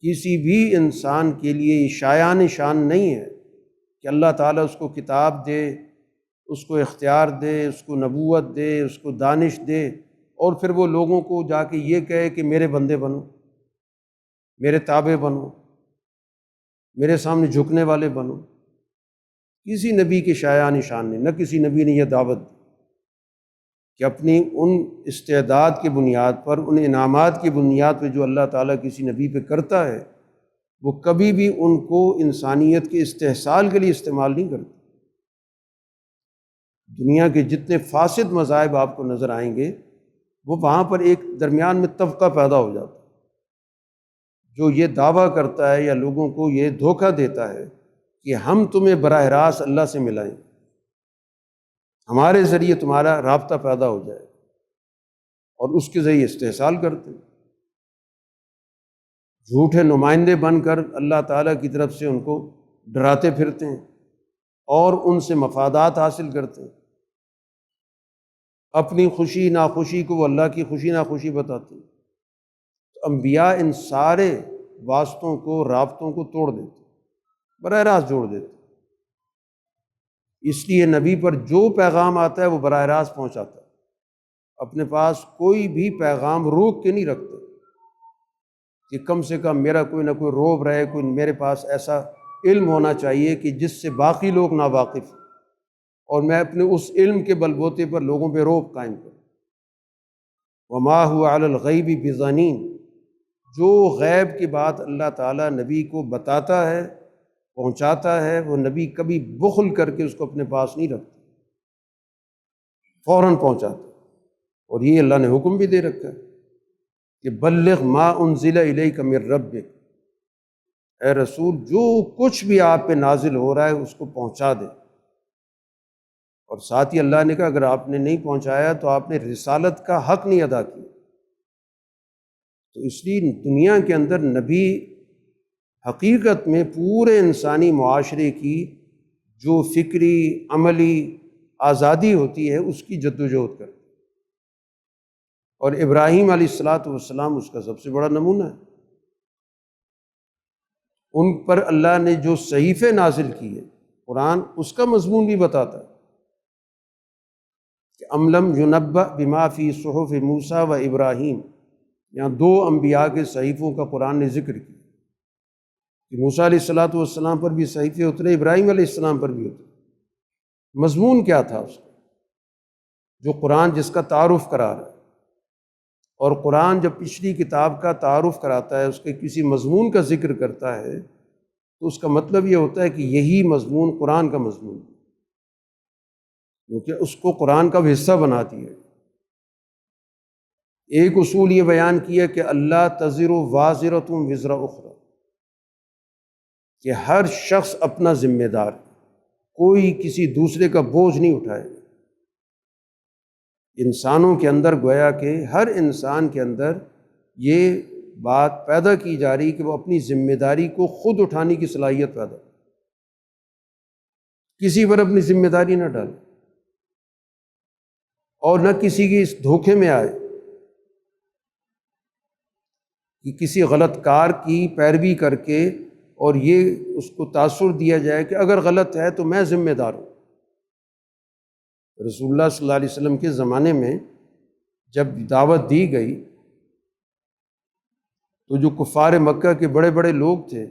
کسی بھی انسان کے لیے یہ شایان شان نہیں ہے کہ اللہ تعالیٰ اس کو کتاب دے، اس کو اختیار دے، اس کو نبوت دے، اس کو دانش دے، اور پھر وہ لوگوں کو جا کے یہ کہے کہ میرے بندے بنو، میرے تابع بنو، میرے سامنے جھکنے والے بنو۔ کسی نبی کے شایان شان نہیں، نہ کسی نبی نے یہ دعوت دی کہ اپنی ان استعداد کی بنیاد پر، ان انعامات کی بنیاد پہ جو اللہ تعالیٰ کسی نبی پہ کرتا ہے، وہ کبھی بھی ان کو انسانیت کے استحصال کے لیے استعمال نہیں کرتا۔ دنیا کے جتنے فاسد مذاہب آپ کو نظر آئیں گے، وہ وہاں پر ایک درمیان میں طبقہ پیدا ہو جاتا ہے جو یہ دعویٰ کرتا ہے یا لوگوں کو یہ دھوکہ دیتا ہے کہ ہم تمہیں براہ راست اللہ سے ملائیں، ہمارے ذریعے تمہارا رابطہ پیدا ہو جائے، اور اس کے ذریعے استحصال کرتے ہیں، جھوٹے نمائندے بن کر اللہ تعالیٰ کی طرف سے ان کو ڈراتے پھرتے ہیں اور ان سے مفادات حاصل کرتے ہیں۔ اپنی خوشی ناخوشی کو وہ اللہ کی خوشی ناخوشی بتاتے ہیں۔ تو انبیاء ان سارے واسطوں کو، رابطوں کو توڑ دیتے، براہ راست جوڑ دیتے۔ اس لیے نبی پر جو پیغام آتا ہے وہ براہ راست پہنچاتا ہے، اپنے پاس کوئی بھی پیغام روک کے نہیں رکھتے کہ کم سے کم میرا کوئی نہ کوئی روب رہے، کوئی میرے پاس ایسا علم ہونا چاہیے کہ جس سے باقی لوگ ناواقف ہیں، اور میں اپنے اس علم کے بل بوتے پر لوگوں پہ روب قائم کروں۔ وما هو علی الغیب بضنین، جو غیب کی بات اللہ تعالیٰ نبی کو بتاتا ہے، پہنچاتا ہے، وہ نبی کبھی بخل کر کے اس کو اپنے پاس نہیں رکھتا، فوراً پہنچاتا۔ اور یہ اللہ نے حکم بھی دے رکھا ہے کہ بلغ ما انزل الیک من ربک، اے رسول جو کچھ بھی آپ پہ نازل ہو رہا ہے اس کو پہنچا دے۔ اور ساتھ ہی اللہ نے کہا اگر آپ نے نہیں پہنچایا تو آپ نے رسالت کا حق نہیں ادا کیا۔ تو اس لیے دنیا کے اندر نبی حقیقت میں پورے انسانی معاشرے کی جو فکری عملی آزادی ہوتی ہے اس کی جدوجہد کرتے، اور ابراہیم علیہ السلام اس کا سب سے بڑا نمونہ ہے۔ ان پر اللہ نے جو صحیفے نازل کیے، قرآن اس کا مضمون بھی بتاتا ہے کہ ام لم ینبأ بما فی صحف موسیٰ و ابراہیم، یہاں 2 انبیاء کے صحیفوں کا قرآن نے ذکر کیا کہ موسیٰ علیہ السلام پر بھی صحیفے اترے، ابراہیم علیہ السلام پر بھی اترے۔ مضمون کیا تھا اس کا؟ جو قرآن جس کا تعارف کرا رہا ہے، اور قرآن جب پچھلی کتاب کا تعارف کراتا ہے، اس کے کسی مضمون کا ذکر کرتا ہے، تو اس کا مطلب یہ ہوتا ہے کہ یہی مضمون قرآن کا مضمون ہے، کیونکہ اس کو قرآن کا حصہ بنا دیا ہے۔ ایک اصول یہ بیان کیا کہ اللہ تزر وازرۃ وزر اخری، کہ ہر شخص اپنا ذمہ دار ہے، کوئی کسی دوسرے کا بوجھ نہیں اٹھائے گا۔ انسانوں کے اندر گویا کہ ہر انسان کے اندر یہ بات پیدا کی جا رہی کہ وہ اپنی ذمہ داری کو خود اٹھانے کی صلاحیت پیدا کرے، کسی پر اپنی ذمہ داری نہ ڈالے اور نہ کسی کی اس دھوکے میں آئے کہ کسی غلط کار کی پیروی کر کے اور یہ اس کو تاثر دیا جائے کہ اگر غلط ہے تو میں ذمہ دار ہوں۔ رسول اللہ صلی اللہ علیہ وسلم کے زمانے میں جب دعوت دی گئی تو جو کفار مکہ کے بڑے بڑے لوگ تھے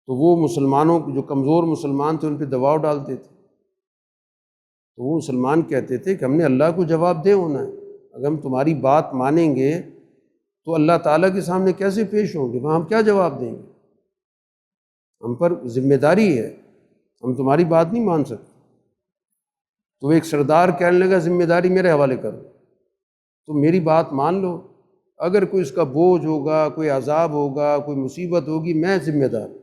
تو وہ مسلمانوں جو کمزور مسلمان تھے ان پہ دباؤ ڈالتے تھے، تو وہ مسلمان کہتے تھے کہ ہم نے اللہ کو جواب دہ ہونا ہے، اگر ہم تمہاری بات مانیں گے تو اللہ تعالیٰ کے سامنے کیسے پیش ہوں گے، وہاں ہم کیا جواب دیں گے؟ ہم پر ذمہ داری ہے، ہم تمہاری بات نہیں مان سکتے۔ تو ایک سردار کہنے لگا ذمہ داری میرے حوالے کر دو، تو میری بات مان لو، اگر کوئی اس کا بوجھ ہوگا، کوئی عذاب ہوگا، کوئی مصیبت ہوگی، میں ذمہ دار ہوں۔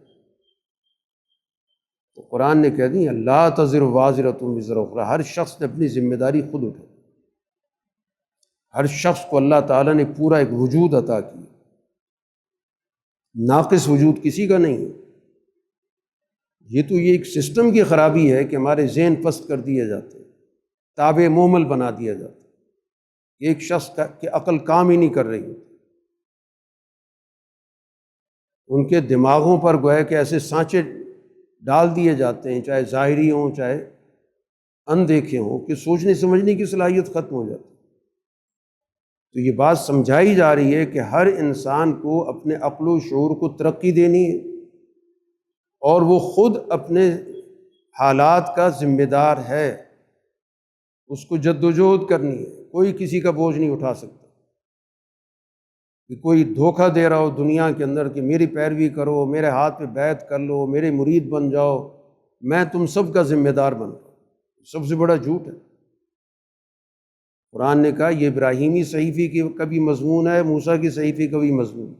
تو قرآن نے کہہ دی لا تزر وازرۃ وزر اخری، ہر شخص نے اپنی ذمہ داری خود اٹھائی۔ ہر شخص کو اللہ تعالیٰ نے پورا ایک وجود عطا کیا، ناقص وجود کسی کا نہیں ہے۔ یہ تو یہ ایک سسٹم کی خرابی ہے کہ ہمارے ذہن پست کر دیے جاتے ہیں، تابع مومل بنا دیا جاتا ہے، ایک شخص کی عقل کام ہی نہیں کر رہی ہوتی، ان کے دماغوں پر گویا کہ ایسے سانچے ڈال دیے جاتے ہیں، چاہے ظاہری ہوں چاہے اندیکھے ہوں، کہ سوچنے سمجھنے کی صلاحیت ختم ہو جاتی ہے۔ تو یہ بات سمجھائی جا رہی ہے کہ ہر انسان کو اپنے عقل و شعور کو ترقی دینی ہے اور وہ خود اپنے حالات کا ذمہ دار ہے، اس کو جدوجہد کرنی ہے، کوئی کسی کا بوجھ نہیں اٹھا سکتا۔ کہ کوئی دھوکہ دے رہا ہو دنیا کے اندر کہ میری پیروی کرو، میرے ہاتھ پہ بیعت کر لو، میرے مرید بن جاؤ، میں تم سب کا ذمہ دار بن جاؤں، سب سے بڑا جھوٹ ہے۔ قرآن نے کہا یہ ابراہیمی صحیفے کا بھی مضمون ہے، موسیٰ کی صحیفے کا بھی مضمون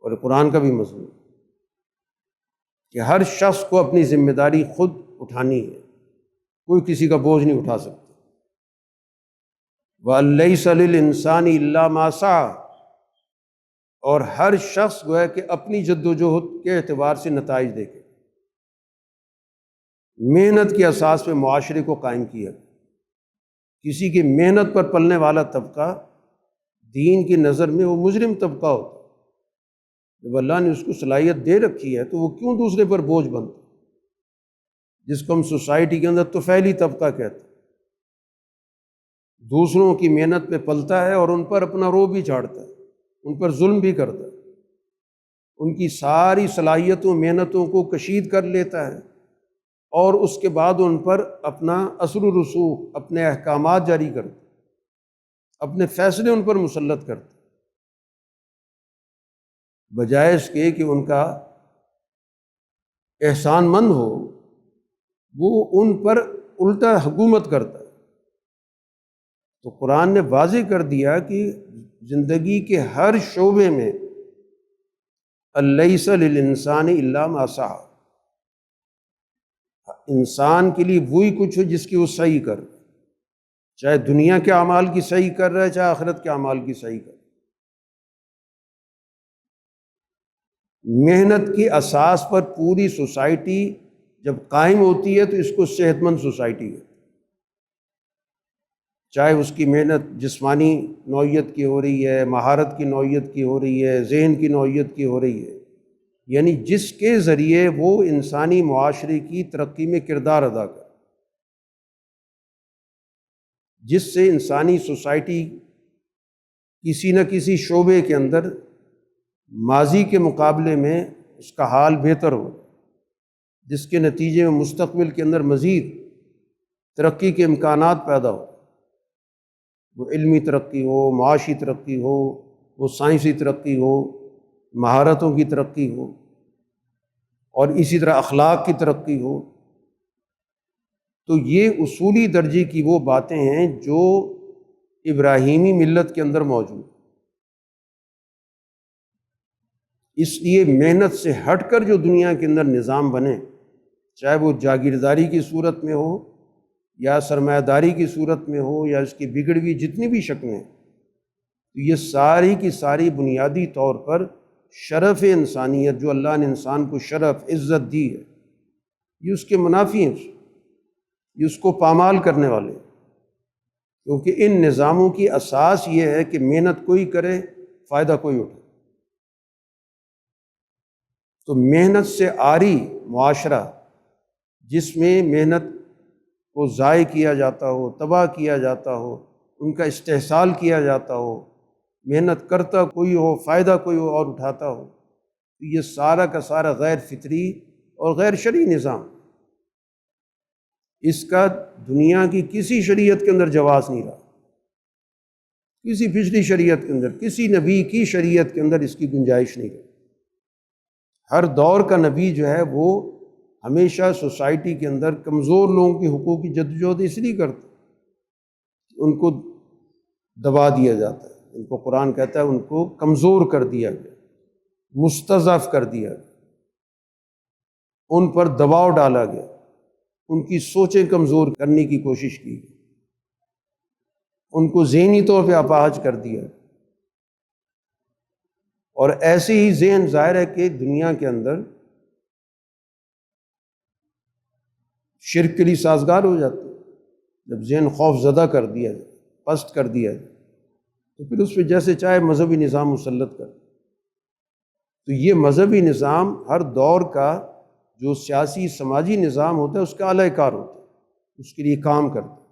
اور قرآن کا بھی مضمون، کہ ہر شخص کو اپنی ذمہ داری خود اٹھانی ہے، کوئی کسی کا بوجھ نہیں اٹھا سکتا۔ وَأَن لَيْسَ لِلْإِنسَانِ إِلَّا مَا سَعَىٰ، اور ہر شخص گویا کہ اپنی جد و جہد کے اعتبار سے نتائج دیکھے، محنت کے اساس پہ معاشرے کو قائم کیا۔ کسی کی محنت پر پلنے والا طبقہ دین کی نظر میں وہ مجرم طبقہ ہوتا ہے۔ جب اللہ نے اس کو صلاحیت دے رکھی ہے تو وہ کیوں دوسرے پر بوجھ بنتا ہے، جس کو ہم سوسائٹی کے اندر طفیلی طبقہ کہتے ہیں، دوسروں کی محنت پہ پلتا ہے اور ان پر اپنا روب بھی جھاڑتا ہے، ان پر ظلم بھی کرتا ہے، ان کی ساری صلاحیتوں محنتوں کو کشید کر لیتا ہے اور اس کے بعد ان پر اپنا اثر و رسوخ، اپنے احکامات جاری کرتا ہے، اپنے فیصلے ان پر مسلط کرتا ہے، بجائے اس کے کہ ان کا احسان مند ہو، وہ ان پر الٹا حکومت کرتا ہے۔ تو قرآن نے واضح کر دیا کہ زندگی کے ہر شعبے میں الیس للانسان الا ما سعی، انسان کے لیے وہی کچھ ہو جس کی وہ صحیح کر، چاہے دنیا کے اعمال کی صحیح کر رہا ہے چاہے آخرت کے اعمال کی صحیح کر۔ محنت کے اساس پر پوری سوسائٹی جب قائم ہوتی ہے تو اس کو صحت مند سوسائٹی ہے، چاہے اس کی محنت جسمانی نوعیت کی ہو رہی ہے، مہارت کی نوعیت کی ہو رہی ہے، ذہن کی نوعیت کی ہو رہی ہے، یعنی جس کے ذریعے وہ انسانی معاشرے کی ترقی میں کردار ادا کرے، جس سے انسانی سوسائٹی کسی نہ کسی شعبے کے اندر ماضی کے مقابلے میں اس کا حال بہتر ہو، جس کے نتیجے میں مستقبل کے اندر مزید ترقی کے امکانات پیدا ہو، وہ علمی ترقی ہو، معاشی ترقی ہو، وہ سائنسی ترقی ہو، مہارتوں کی ترقی ہو، اور اسی طرح اخلاق کی ترقی ہو۔ تو یہ اصولی درجے کی وہ باتیں ہیں جو ابراہیمی ملت کے اندر موجود ہیں۔ اس لیے محنت سے ہٹ کر جو دنیا کے اندر نظام بنے، چاہے وہ جاگیرداری کی صورت میں ہو یا سرمایہ داری کی صورت میں ہو یا اس کی بگڑ ہوئی جتنی بھی شکلیں، تو یہ ساری کی ساری بنیادی طور پر شرف انسانیت، جو اللہ نے انسان کو شرف عزت دی ہے، یہ اس کے منافی ہیں، یہ اس کو پامال کرنے والے ہیں۔ کیونکہ ان نظاموں کی اساس یہ ہے کہ محنت کوئی کرے، فائدہ کوئی اٹھائے۔ تو محنت سے عاری معاشرہ جس میں محنت کو ضائع کیا جاتا ہو، تباہ کیا جاتا ہو، ان کا استحصال کیا جاتا ہو، محنت کرتا کوئی ہو، فائدہ کوئی ہو اور اٹھاتا ہو، تو یہ سارا کا سارا غیر فطری اور غیر شرعی نظام، اس کا دنیا کی کسی شریعت کے اندر جواز نہیں رہا، کسی پچھلی شریعت کے اندر، کسی نبی کی شریعت کے اندر اس کی گنجائش نہیں رہی۔ ہر دور کا نبی جو ہے وہ ہمیشہ سوسائٹی کے اندر کمزور لوگوں کے حقوق کی جدوجہد اس لیے کرتا، ان کو دبا دیا جاتا ہے، ان کو قرآن کہتا ہے ان کو کمزور کر دیا گیا، مستضعف کر دیا گیا، ان پر دباؤ ڈالا گیا، ان کی سوچیں کمزور کرنے کی کوشش کی گئی، ان کو ذہنی طور پہ اپاہج کر دیا۔ اور ایسے ہی ذہن ظاہر ہے کہ دنیا کے اندر شرک کے لیے سازگار ہو جاتے ہیں۔ جب ذہن خوف زدہ کر دیا جائے، پست کر دیا جائے، تو پھر اس پہ جیسے چاہے مذہبی نظام مسلط کر۔ تو یہ مذہبی نظام ہر دور کا جو سیاسی سماجی نظام ہوتا ہے اس کا اعلی کار ہوتا ہے، اس کے لیے کام کرتا ہے۔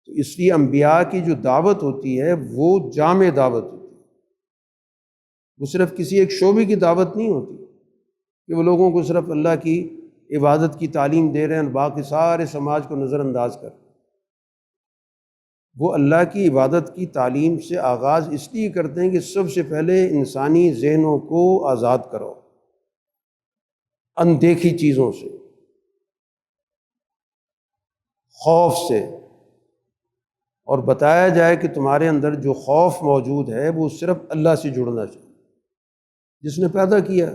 تو اس لیے انبیاء کی جو دعوت ہوتی ہے وہ جامع دعوت ہوتی ہے، وہ صرف کسی ایک شعبے کی دعوت نہیں ہوتی کہ وہ لوگوں کو صرف اللہ کی عبادت کی تعلیم دے رہے ہیں اور باقی سارے سماج کو نظر انداز کر رہے ہیں۔ وہ اللہ کی عبادت کی تعلیم سے آغاز اس لیے کرتے ہیں کہ سب سے پہلے انسانی ذہنوں کو آزاد کرو اندیکھی چیزوں سے، خوف سے، اور بتایا جائے کہ تمہارے اندر جو خوف موجود ہے وہ صرف اللہ سے جڑنا چاہیے، جس نے پیدا کیا،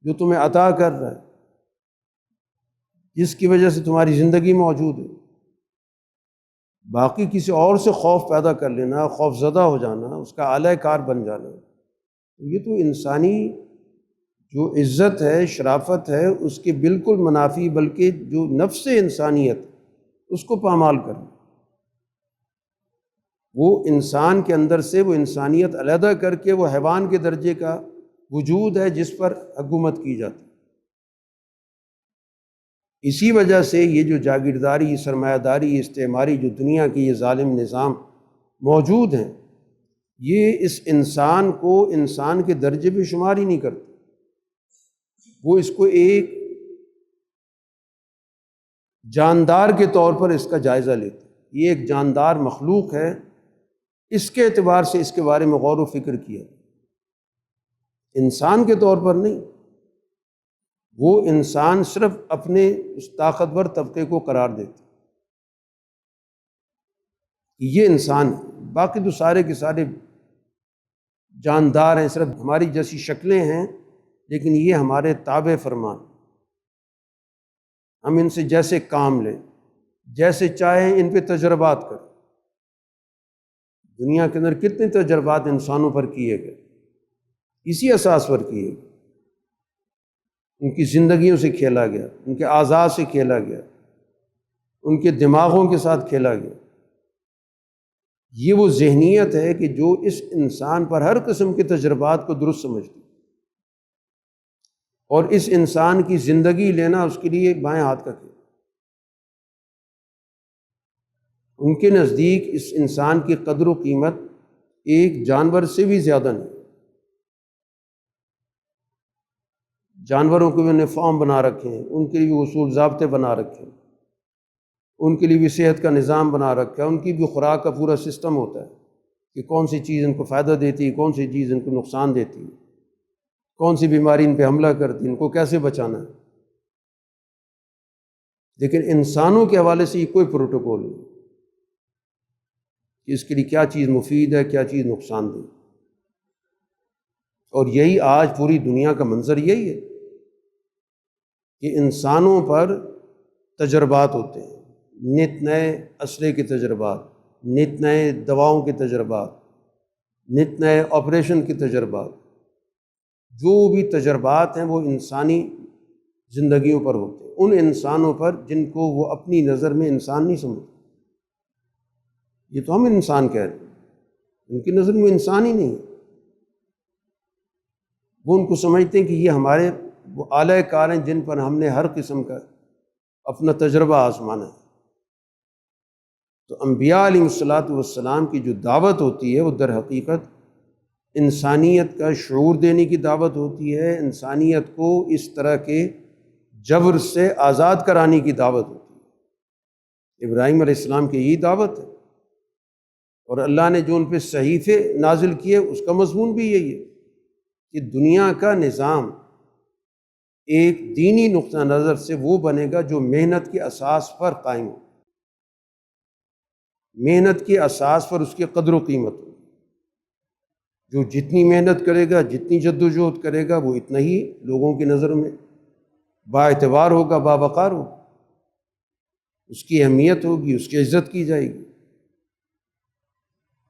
جو تمہیں عطا کر رہا ہے، جس کی وجہ سے تمہاری زندگی موجود ہے۔ باقی کسی اور سے خوف پیدا کر لینا، خوف زدہ ہو جانا، اس کا اعلی کار بن جانا، یہ تو انسانی جو عزت ہے، شرافت ہے، اس کے بالکل منافی، بلکہ جو نفس انسانیت اس کو پامال کرنا۔ وہ انسان کے اندر سے وہ انسانیت علیحدہ کر کے وہ حیوان کے درجے کا وجود ہے جس پر حکومت کی جاتی۔ اسی وجہ سے یہ جو جاگیرداری، سرمایہ داری، استعماری جو دنیا کے یہ ظالم نظام موجود ہیں، یہ اس انسان کو انسان کے درجے پہ شمار ہی نہیں کرتے۔ وہ اس کو ایک جاندار کے طور پر اس کا جائزہ لیتے، یہ ایک جاندار مخلوق ہے، اس کے اعتبار سے اس کے بارے میں غور و فکر کیا، انسان کے طور پر نہیں۔ وہ انسان صرف اپنے اس طاقتور طبقے کو قرار دیتے، یہ انسان ہے، باقی تو سارے کے سارے جاندار ہیں، صرف ہماری جیسی شکلیں ہیں، لیکن یہ ہمارے تابع فرمان، ہم ان سے جیسے کام لیں، جیسے چاہیں ان پہ تجربات کریں۔ دنیا کے اندر کتنے تجربات انسانوں پر کیے گئے، اسی اساس پر کیے گئے، ان کی زندگیوں سے کھیلا گیا، ان کے اعضاء سے کھیلا گیا، ان کے دماغوں کے ساتھ کھیلا گیا۔ یہ وہ ذہنیت ہے کہ جو اس انسان پر ہر قسم کے تجربات کو درست سمجھتی، اور اس انسان کی زندگی لینا اس کے لیے بائیں ہاتھ کا کھیل۔ ان کے نزدیک اس انسان کی قدر و قیمت ایک جانور سے بھی زیادہ نہیں۔ جانوروں کے بھی انہیں فارم بنا رکھے ہیں، ان کے لیے بھی اصول ضابطے بنا رکھے ہیں، ان کے لیے بھی صحت کا نظام بنا رکھا ہے، ان کی بھی خوراک کا پورا سسٹم ہوتا ہے کہ کون سی چیز ان کو فائدہ دیتی ہے، کون سی چیز ان کو نقصان دیتی ہے، کون سی بیماری ان پہ حملہ کرتی ہے، ان کو کیسے بچانا ہے۔ لیکن انسانوں کے حوالے سے یہ کوئی پروٹوکول نہیں کہ اس کے لیے کیا چیز مفید ہے، کیا چیز نقصان دہ۔ اور یہی آج پوری دنیا کا منظر یہی ہے کہ انسانوں پر تجربات ہوتے ہیں، نت نئے اسلحے کے تجربات، نت نئے دواؤں کے تجربات، نت نئے آپریشن کے تجربات۔ جو بھی تجربات ہیں وہ انسانی زندگیوں پر ہوتے ہیں، ان انسانوں پر جن کو وہ اپنی نظر میں انسان نہیں سمجھتے۔ یہ تو ہم انسان کہہ رہے ہیں، ان کی نظر میں انسان ہی نہیں ہے۔ وہ ان کو سمجھتے ہیں کہ یہ ہمارے وہ اعلی کار ہیں جن پر ہم نے ہر قسم کا اپنا تجربہ آزمانا ہے۔ تو انبیاء علیہ الصلاۃ والسلام کی جو دعوت ہوتی ہے وہ در حقیقت انسانیت کا شعور دینے کی دعوت ہوتی ہے، انسانیت کو اس طرح کے جبر سے آزاد کرانے کی دعوت ہوتی ہے۔ ابراہیم علیہ السلام کی یہی دعوت ہے، اور اللہ نے جو ان پہ صحیفے نازل کیے اس کا مضمون بھی یہی ہے کہ دنیا کا نظام ایک دینی نقطہ نظر سے وہ بنے گا جو محنت کے اساس پر قائم ہو، محنت کے اساس پر اس کی قدر و قیمت ہو۔ جو جتنی محنت کرے گا، جتنی جد و جہد کرے گا، وہ اتنا ہی لوگوں کی نظر میں باعتبار ہوگا، باوقار ہوگا، اس کی اہمیت ہوگی، اس کی عزت کی جائے گی۔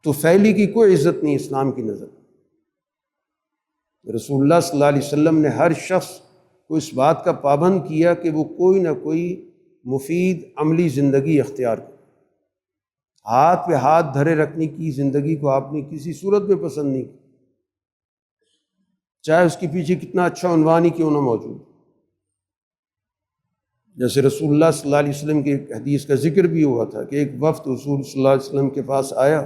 تو فعلی کی کوئی عزت نہیں اسلام کی نظر میں۔ رسول اللہ صلی اللہ علیہ وسلم نے ہر شخص کو اس بات کا پابند کیا کہ وہ کوئی نہ کوئی مفید عملی زندگی اختیار کرے۔ ہاتھ پہ ہاتھ دھرے رکھنے کی زندگی کو آپ نے کسی صورت میں پسند نہیں کی، چاہے اس کے پیچھے کتنا اچھا عنوان ہی کیوں نہ موجود۔ جیسے رسول اللہ صلی اللہ علیہ وسلم کی ایک حدیث کا ذکر بھی ہوا تھا کہ ایک وفد رسول صلی اللہ علیہ وسلم کے پاس آیا،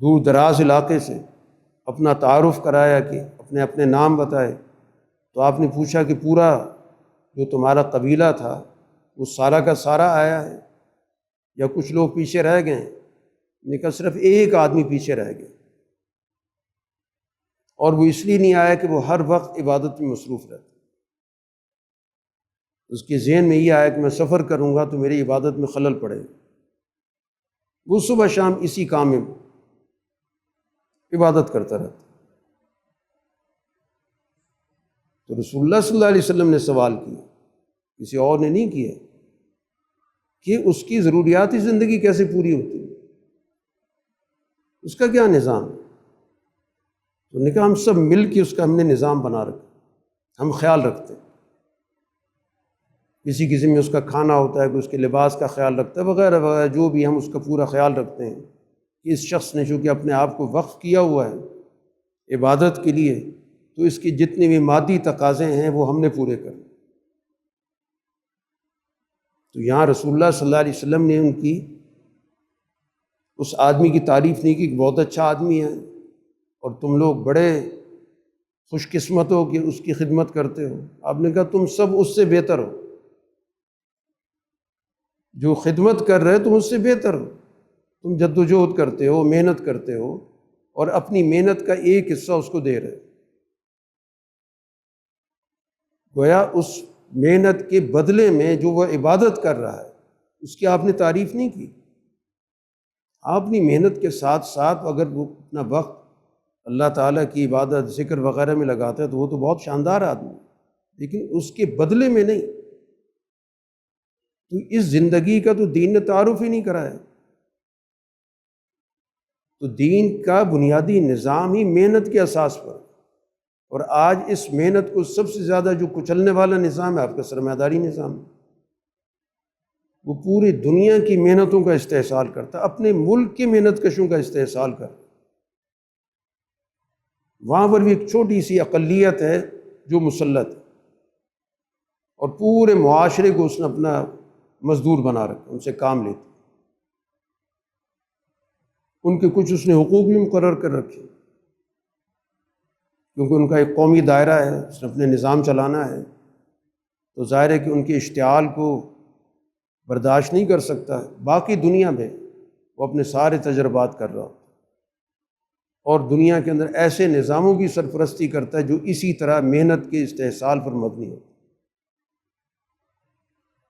دور دراز علاقے سے، اپنا تعارف کرایا کہ اپنے اپنے نام بتائے۔ تو آپ نے پوچھا کہ پورا جو تمہارا قبیلہ تھا وہ سارا کا سارا آیا ہے یا کچھ لوگ پیچھے رہ گئے ہیں؟ نے کہا صرف ایک آدمی پیچھے رہ گیا، اور وہ اس لیے نہیں آیا کہ وہ ہر وقت عبادت میں مصروف رہتا۔ اس کے ذہن میں یہ آیا کہ میں سفر کروں گا تو میری عبادت میں خلل پڑے گا۔ وہ صبح شام اسی کام میں عبادت کرتا رہتا۔ تو رسول اللہ صلی اللہ علیہ وسلم نے سوال کیا، کسی اور نے نہیں کیا، کہ اس کی ضروریاتی زندگی کیسے پوری ہوتی ہے، اس کا کیا نظام ہے؟ تو نے کہا ہم سب مل کے اس کا ہم نے نظام بنا رکھا، ہم خیال رکھتے ہیں۔ کسی کسی میں اس کا کھانا ہوتا ہے، کوئی اس کے لباس کا خیال رکھتا ہے، وغیرہ وغیرہ، جو بھی ہم اس کا پورا خیال رکھتے ہیں کہ اس شخص نے چونکہ اپنے آپ کو وقف کیا ہوا ہے عبادت کے لیے، تو اس کے جتنے بھی مادی تقاضے ہیں وہ ہم نے پورے کرنے۔ تو یہاں رسول اللہ صلی اللہ علیہ وسلم نے ان کی اس آدمی کی تعریف نہیں کی کہ بہت اچھا آدمی ہے اور تم لوگ بڑے خوش قسمت ہو کہ اس کی خدمت کرتے ہو۔ آپ نے کہا تم سب اس سے بہتر ہو، جو خدمت کر رہے تم اس سے بہتر ہو، تم جد و جہد کرتے ہو، محنت کرتے ہو، اور اپنی محنت کا ایک حصہ اس کو دے رہے ہو۔ گویا اس محنت کے بدلے میں جو وہ عبادت کر رہا ہے اس کی آپ نے تعریف نہیں کی۔ آپ اپنی محنت کے ساتھ ساتھ اگر وہ اپنا وقت اللہ تعالیٰ کی عبادت، ذکر وغیرہ میں لگاتا ہے تو وہ تو بہت شاندار آدمی ہے، لیکن اس کے بدلے میں نہیں۔ تو اس زندگی کا تو دین نے تعارف ہی نہیں کرایا۔ تو دین کا بنیادی نظام ہی محنت کے اساس پر، اور آج اس محنت کو سب سے زیادہ جو کچلنے والا نظام ہے آپ کا سرمایہ داری نظام ہے۔ وہ پوری دنیا کی محنتوں کا استحصال کرتا ہے، اپنے ملک کی محنت کشوں کا استحصال کرتا ہے۔ وہاں پر بھی ایک چھوٹی سی اقلیت ہے جو مسلط ہے، اور پورے معاشرے کو اس نے اپنا مزدور بنا رکھا، ان سے کام لیتے۔ ان کے کچھ اس نے حقوق بھی مقرر کر رکھے، کیونکہ ان کا ایک قومی دائرہ ہے، اس نے اپنے نظام چلانا ہے، تو ظاہر ہے کہ ان کے اشتعال کو برداشت نہیں کر سکتا ہے۔ باقی دنیا میں وہ اپنے سارے تجربات کر رہا ہوتا ہے، اور دنیا کے اندر ایسے نظاموں کی سرپرستی کرتا ہے جو اسی طرح محنت کے استحصال پر مبنی ہوتا ہے۔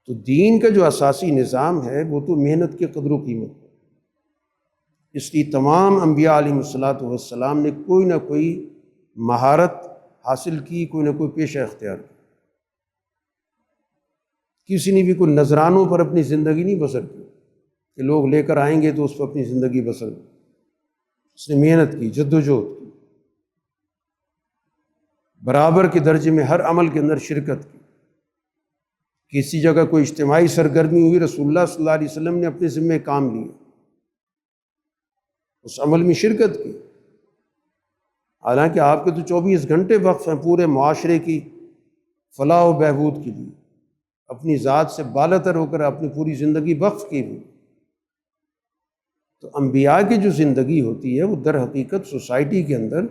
تو دین کا جو اساسی نظام ہے وہ تو محنت کی قدر و قیمت ہے۔ اس لیے تمام انبیاء علیہ الصلاۃ والسلام نے کوئی نہ کوئی مہارت حاصل کی، کوئی نہ کوئی پیشہ اختیار کی۔ کسی نے بھی کوئی نذرانوں پر اپنی زندگی نہیں بسر کی کہ لوگ لے کر آئیں گے تو اس پر اپنی زندگی بسر کی۔ اس نے محنت کی، جد و جہد کی، برابر کے درجے میں ہر عمل کے اندر شرکت کی۔ کسی جگہ کوئی اجتماعی سرگرمی ہوئی، رسول اللہ صلی اللہ علیہ وسلم نے اپنے ذمہ کام لیے، اس عمل میں شرکت کی۔ حالانکہ آپ کے تو 24 گھنٹے وقف ہیں پورے معاشرے کی فلاح و بہبود کے لیے، اپنی ذات سے بالاتر ہو کر اپنی پوری زندگی وقف کی ہوئی۔ تو انبیاء کی جو زندگی ہوتی ہے وہ در حقیقت سوسائٹی کے اندر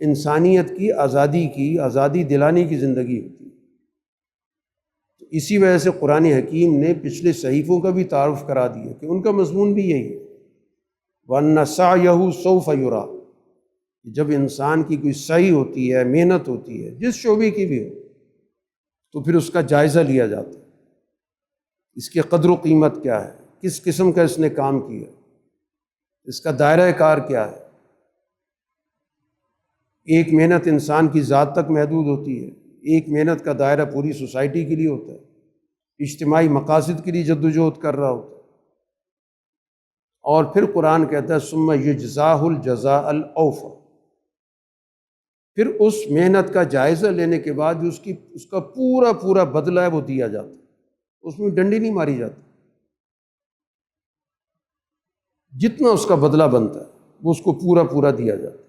انسانیت کی آزادی دلانے کی زندگی ہوتی ہے۔ تو اسی وجہ سے قرآن حکیم نے پچھلے صحیفوں کا بھی تعارف کرا دیا کہ ان کا مضمون بھی یہی ہے، وَأَنَّ سَعْيَهُ سَوْفَ يُرَىٰ۔ جب انسان کی کوئی سعی ہوتی ہے، محنت ہوتی ہے، جس شعبے کی بھی ہو، تو پھر اس کا جائزہ لیا جاتا ہے، اس کی قدر و قیمت کیا ہے، کس قسم کا اس نے کام کیا، اس کا دائرہ کار کیا ہے۔ ایک محنت انسان کی ذات تک محدود ہوتی ہے، ایک محنت کا دائرہ پوری سوسائٹی کے لیے ہوتا ہے، اجتماعی مقاصد کے لیے جد و جہد کر رہا ہوتا ہے۔ اور پھر قرآن کہتا ہے ثم یجزاہ الجزاء الاوفی، پھر اس محنت کا جائزہ لینے کے بعد جو اس کا پورا بدلہ ہے وہ دیا جاتا ہے، اس میں ڈنڈی نہیں ماری جاتی، جتنا اس کا بدلہ بنتا ہے وہ اس کو پورا دیا جاتا ہے۔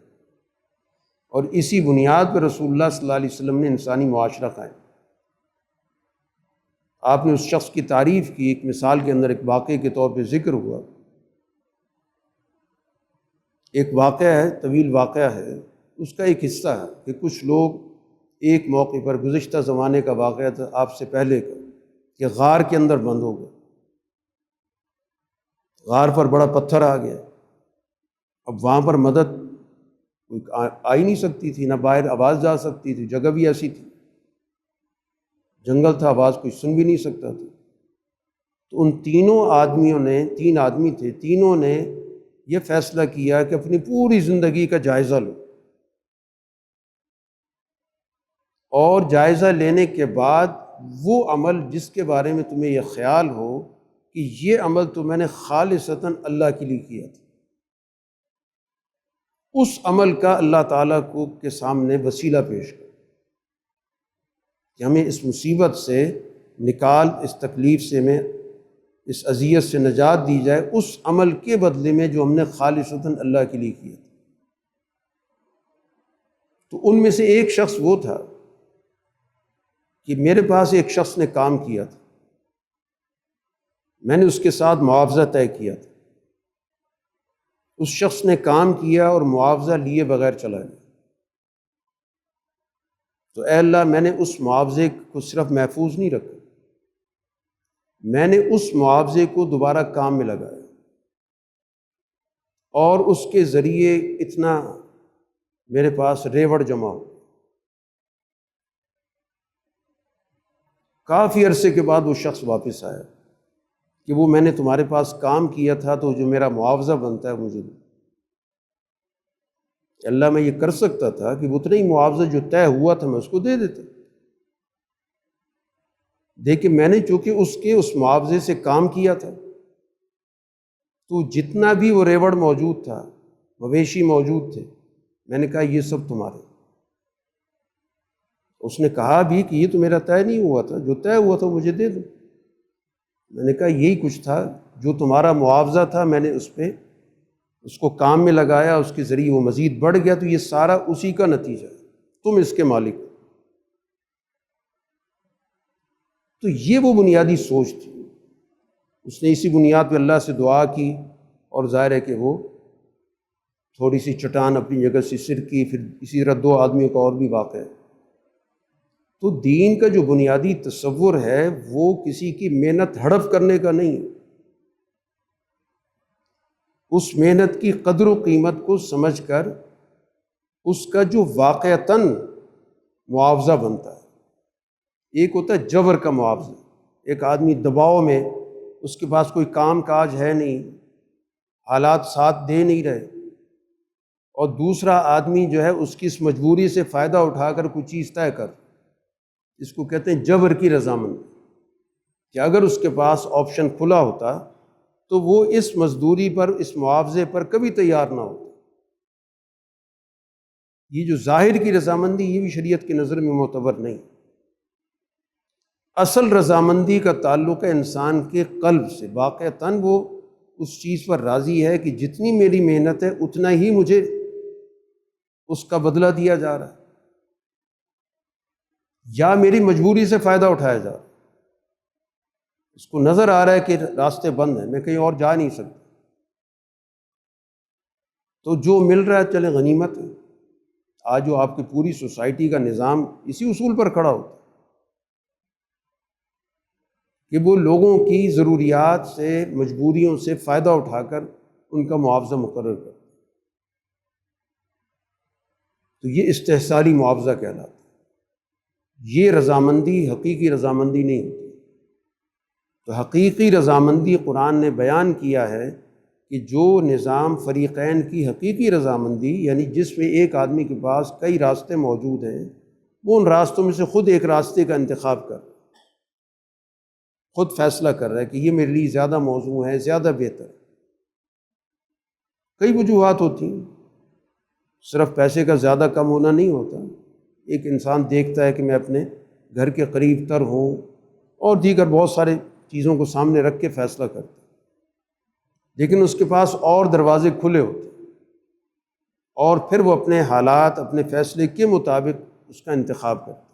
اور اسی بنیاد پر رسول اللہ صلی اللہ علیہ وسلم نے انسانی معاشرہ قائم۔ آپ نے اس شخص کی تعریف کی، ایک مثال کے اندر ایک واقعے کے طور پہ ذکر ہوا۔ ایک واقعہ ہے، طویل واقعہ ہے، اس کا ایک حصہ ہے کہ کچھ لوگ ایک موقع پر، گزشتہ زمانے کا واقعہ تھا آپ سے پہلے کا، کہ غار کے اندر بند ہو گئے، غار پر بڑا پتھر آ گیا، اب وہاں پر مدد کوئی آ ہی نہیں سکتی تھی، نہ باہر آواز جا سکتی تھی، جگہ بھی ایسی تھی، جنگل تھا، آواز کوئی سن بھی نہیں سکتا تھا۔ تو ان تینوں آدمیوں نے، 3 آدمی تھے، تینوں نے یہ فیصلہ کیا کہ اپنی پوری زندگی کا جائزہ لو، اور جائزہ لینے کے بعد وہ عمل جس کے بارے میں تمہیں یہ خیال ہو کہ یہ عمل تو میں نے خالصتاً اللہ کے لیے کیا تھا، اس عمل کا اللہ تعالیٰ کے سامنے وسیلہ پیش کرو کہ ہمیں اس مصیبت سے نکال، اس تکلیف سے، ہمیں اس اذیت سے نجات دی جائے، اس عمل کے بدلے میں جو ہم نے خالصتاً اللہ کے لیے کیا تھا۔ تو ان میں سے ایک شخص وہ تھا کہ میرے پاس ایک شخص نے کام کیا تھا، میں نے اس کے ساتھ معاوضہ طے کیا تھا، اس شخص نے کام کیا اور معاوضہ لیے بغیر چلا گیا، تو اے اللہ میں نے اس معاوضے کو صرف محفوظ نہیں رکھا، میں نے اس معاوضے کو دوبارہ کام میں لگایا، اور اس کے ذریعے اتنا میرے پاس ریوڑ جمع ہو۔ کافی عرصے کے بعد وہ شخص واپس آیا کہ وہ میں نے تمہارے پاس کام کیا تھا تو جو میرا معاوضہ بنتا ہے مجھے دو۔ اللہ میں یہ کر سکتا تھا کہ اتنا ہی معاوضہ جو طے ہوا تھا میں اس کو دے دیتا، لیکن میں نے چونکہ اس معاوضے سے کام کیا تھا، تو جتنا بھی وہ ریوڑ موجود تھا، مویشی موجود تھے، میں نے کہا یہ سب تمہارے۔ اس نے کہا بھی کہ یہ تو میرا طے نہیں ہوا تھا، جو طے ہوا تھا مجھے دے دو۔ میں نے کہا یہی کچھ تھا، جو تمہارا معاوضہ تھا میں نے اس کو کام میں لگایا، اس کے ذریعے وہ مزید بڑھ گیا، تو یہ سارا اسی کا نتیجہ ہے، تم اس کے مالک ہو۔ تو یہ وہ بنیادی سوچ تھی۔ اس نے اسی بنیاد پہ اللہ سے دعا کی اور ظاہر ہے کہ وہ تھوڑی سی چٹان اپنی جگہ سے سرکی، پھر اسی طرح 2 آدمیوں کا اور بھی واقع ہے۔ تو دین کا جو بنیادی تصور ہے وہ کسی کی محنت ہڑپ کرنے کا نہیں ہے، اس محنت کی قدر و قیمت کو سمجھ کر اس کا جو واقعتاً معاوضہ بنتا ہے۔ ایک ہوتا ہے جبر کا معاوضہ، ایک آدمی دباؤ میں، اس کے پاس کوئی کام کاج ہے نہیں، حالات ساتھ دے نہیں رہے، اور دوسرا آدمی جو ہے اس کی اس مجبوری سے فائدہ اٹھا کر کوئی چیز طے کر، اس کو کہتے ہیں جبر کی رضامندی، کہ اگر اس کے پاس آپشن کھلا ہوتا تو وہ اس مزدوری پر، اس معاوضے پر کبھی تیار نہ ہوتا۔ یہ جو ظاہر کی رضامندی، یہ بھی شریعت کی نظر میں معتبر نہیں۔ اصل رضامندی کا تعلق ہے انسان کے قلب سے، واقعتاً وہ اس چیز پر راضی ہے کہ جتنی میری محنت ہے اتنا ہی مجھے اس کا بدلہ دیا جا رہا ہے، یا میری مجبوری سے فائدہ اٹھایا جا رہا ہے۔ اس کو نظر آ رہا ہے کہ راستے بند ہیں، میں کہیں اور جا نہیں سکتا، تو جو مل رہا ہے چلے غنیمت ہے۔ آج جو آپ کی پوری سوسائٹی کا نظام اسی اصول پر کھڑا ہوتا ہے کہ وہ لوگوں کی ضروریات سے، مجبوریوں سے فائدہ اٹھا کر ان کا معاوضہ مقرر کرتا ہے۔ تو یہ استحصالی معاوضہ کہلاتا ہے۔ یہ رضامندی حقیقی رضامندی نہیں ہوتی۔ تو حقیقی رضامندی قرآن نے بیان کیا ہے کہ جو نظام فریقین کی حقیقی رضامندی، یعنی جس میں ایک آدمی کے پاس کئی راستے موجود ہیں، وہ ان راستوں میں سے خود ایک راستے کا انتخاب کر، خود فیصلہ کر رہا ہے کہ یہ میرے لیے زیادہ موزوں ہے، زیادہ بہتر۔ کئی وجوہات ہوتی ہیں، صرف پیسے کا زیادہ کم ہونا نہیں ہوتا۔ ایک انسان دیکھتا ہے کہ میں اپنے گھر کے قریب تر ہوں، اور دیگر بہت سارے چیزوں کو سامنے رکھ کے فیصلہ کرتا ہے، لیکن اس کے پاس اور دروازے کھلے ہوتے ہیں، اور پھر وہ اپنے حالات، اپنے فیصلے کے مطابق اس کا انتخاب کرتا ہے۔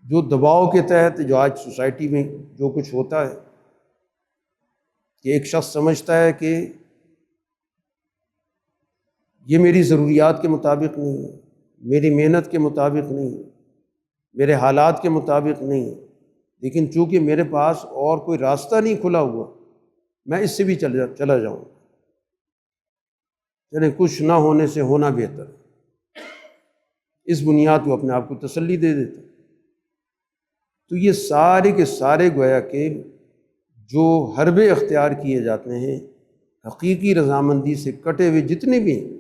جو دباؤ کے تحت جو آج سوسائٹی میں جو کچھ ہوتا ہے کہ ایک شخص سمجھتا ہے کہ یہ میری ضروریات کے مطابق نہیں ہے، میری محنت کے مطابق نہیں ہے، میرے حالات کے مطابق نہیں ہے، لیکن چونکہ میرے پاس اور کوئی راستہ نہیں کھلا ہوا، میں اس سے بھی چلا جاؤں، یعنی کچھ نہ ہونے سے ہونا بہتر ہے، اس بنیاد کو اپنے آپ کو تسلی دے دیتا۔ تو یہ سارے کے سارے گویا کہ جو حربے اختیار کیے جاتے ہیں حقیقی رضامندی سے کٹے ہوئے جتنے بھی ہیں،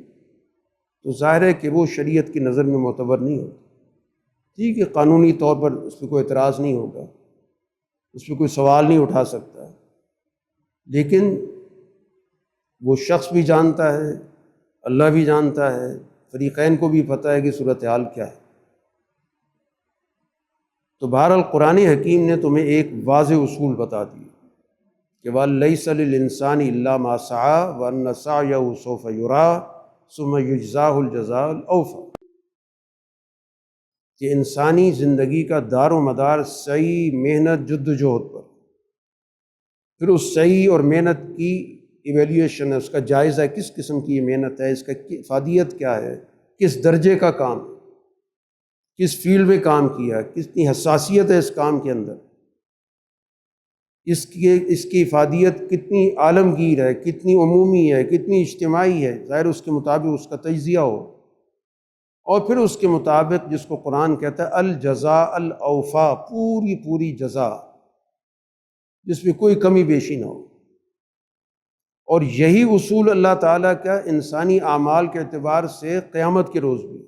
تو ظاہر ہے کہ وہ شریعت کی نظر میں معتبر نہیں ہوتے۔ ٹھیک ہے، قانونی طور پر اس پہ کوئی اعتراض نہیں ہوگا، اس پہ کوئی سوال نہیں اٹھا سکتا، لیکن وہ شخص بھی جانتا ہے، اللہ بھی جانتا ہے، فریقین کو بھی پتہ ہے کہ صورتحال کیا ہے۔ تو بہرحال قرآن حکیم نے تمہیں ایک واضح اصول بتا دیا کہ وَلَيْسَ لِلْإِنسَانِ إِلَّا مَا سَعَىٰ وَأَنَّ سَعْيَهُ سَوْفَ يُرَىٰ ثُمَّ يُجْزَاهُ الْجَزَاءَ الْأَوْفَىٰ، کہ انسانی زندگی کا دار و مدار سعی، محنت، جد و جہد پر، پھر اس سعی اور محنت کی ایویلیویشن ہے، اس کا جائزہ کس قسم کی یہ محنت ہے، اس کا افادیت کیا ہے، کس درجے کا کام ہے، کس فیلڈ میں کام کیا، کتنی حساسیت ہے اس کام کے اندر، اس کی افادیت کتنی عالمگیر ہے، کتنی عمومی ہے، کتنی اجتماعی ہے، ظاہر اس کے مطابق اس کا تجزیہ ہو، اور پھر اس کے مطابق جس کو قرآن کہتا ہے الجزاء الاوفا، پوری جزا جس میں کوئی کمی بیشی نہ ہو۔ اور یہی اصول اللہ تعالیٰ کا انسانی اعمال کے اعتبار سے قیامت کے روز بھی،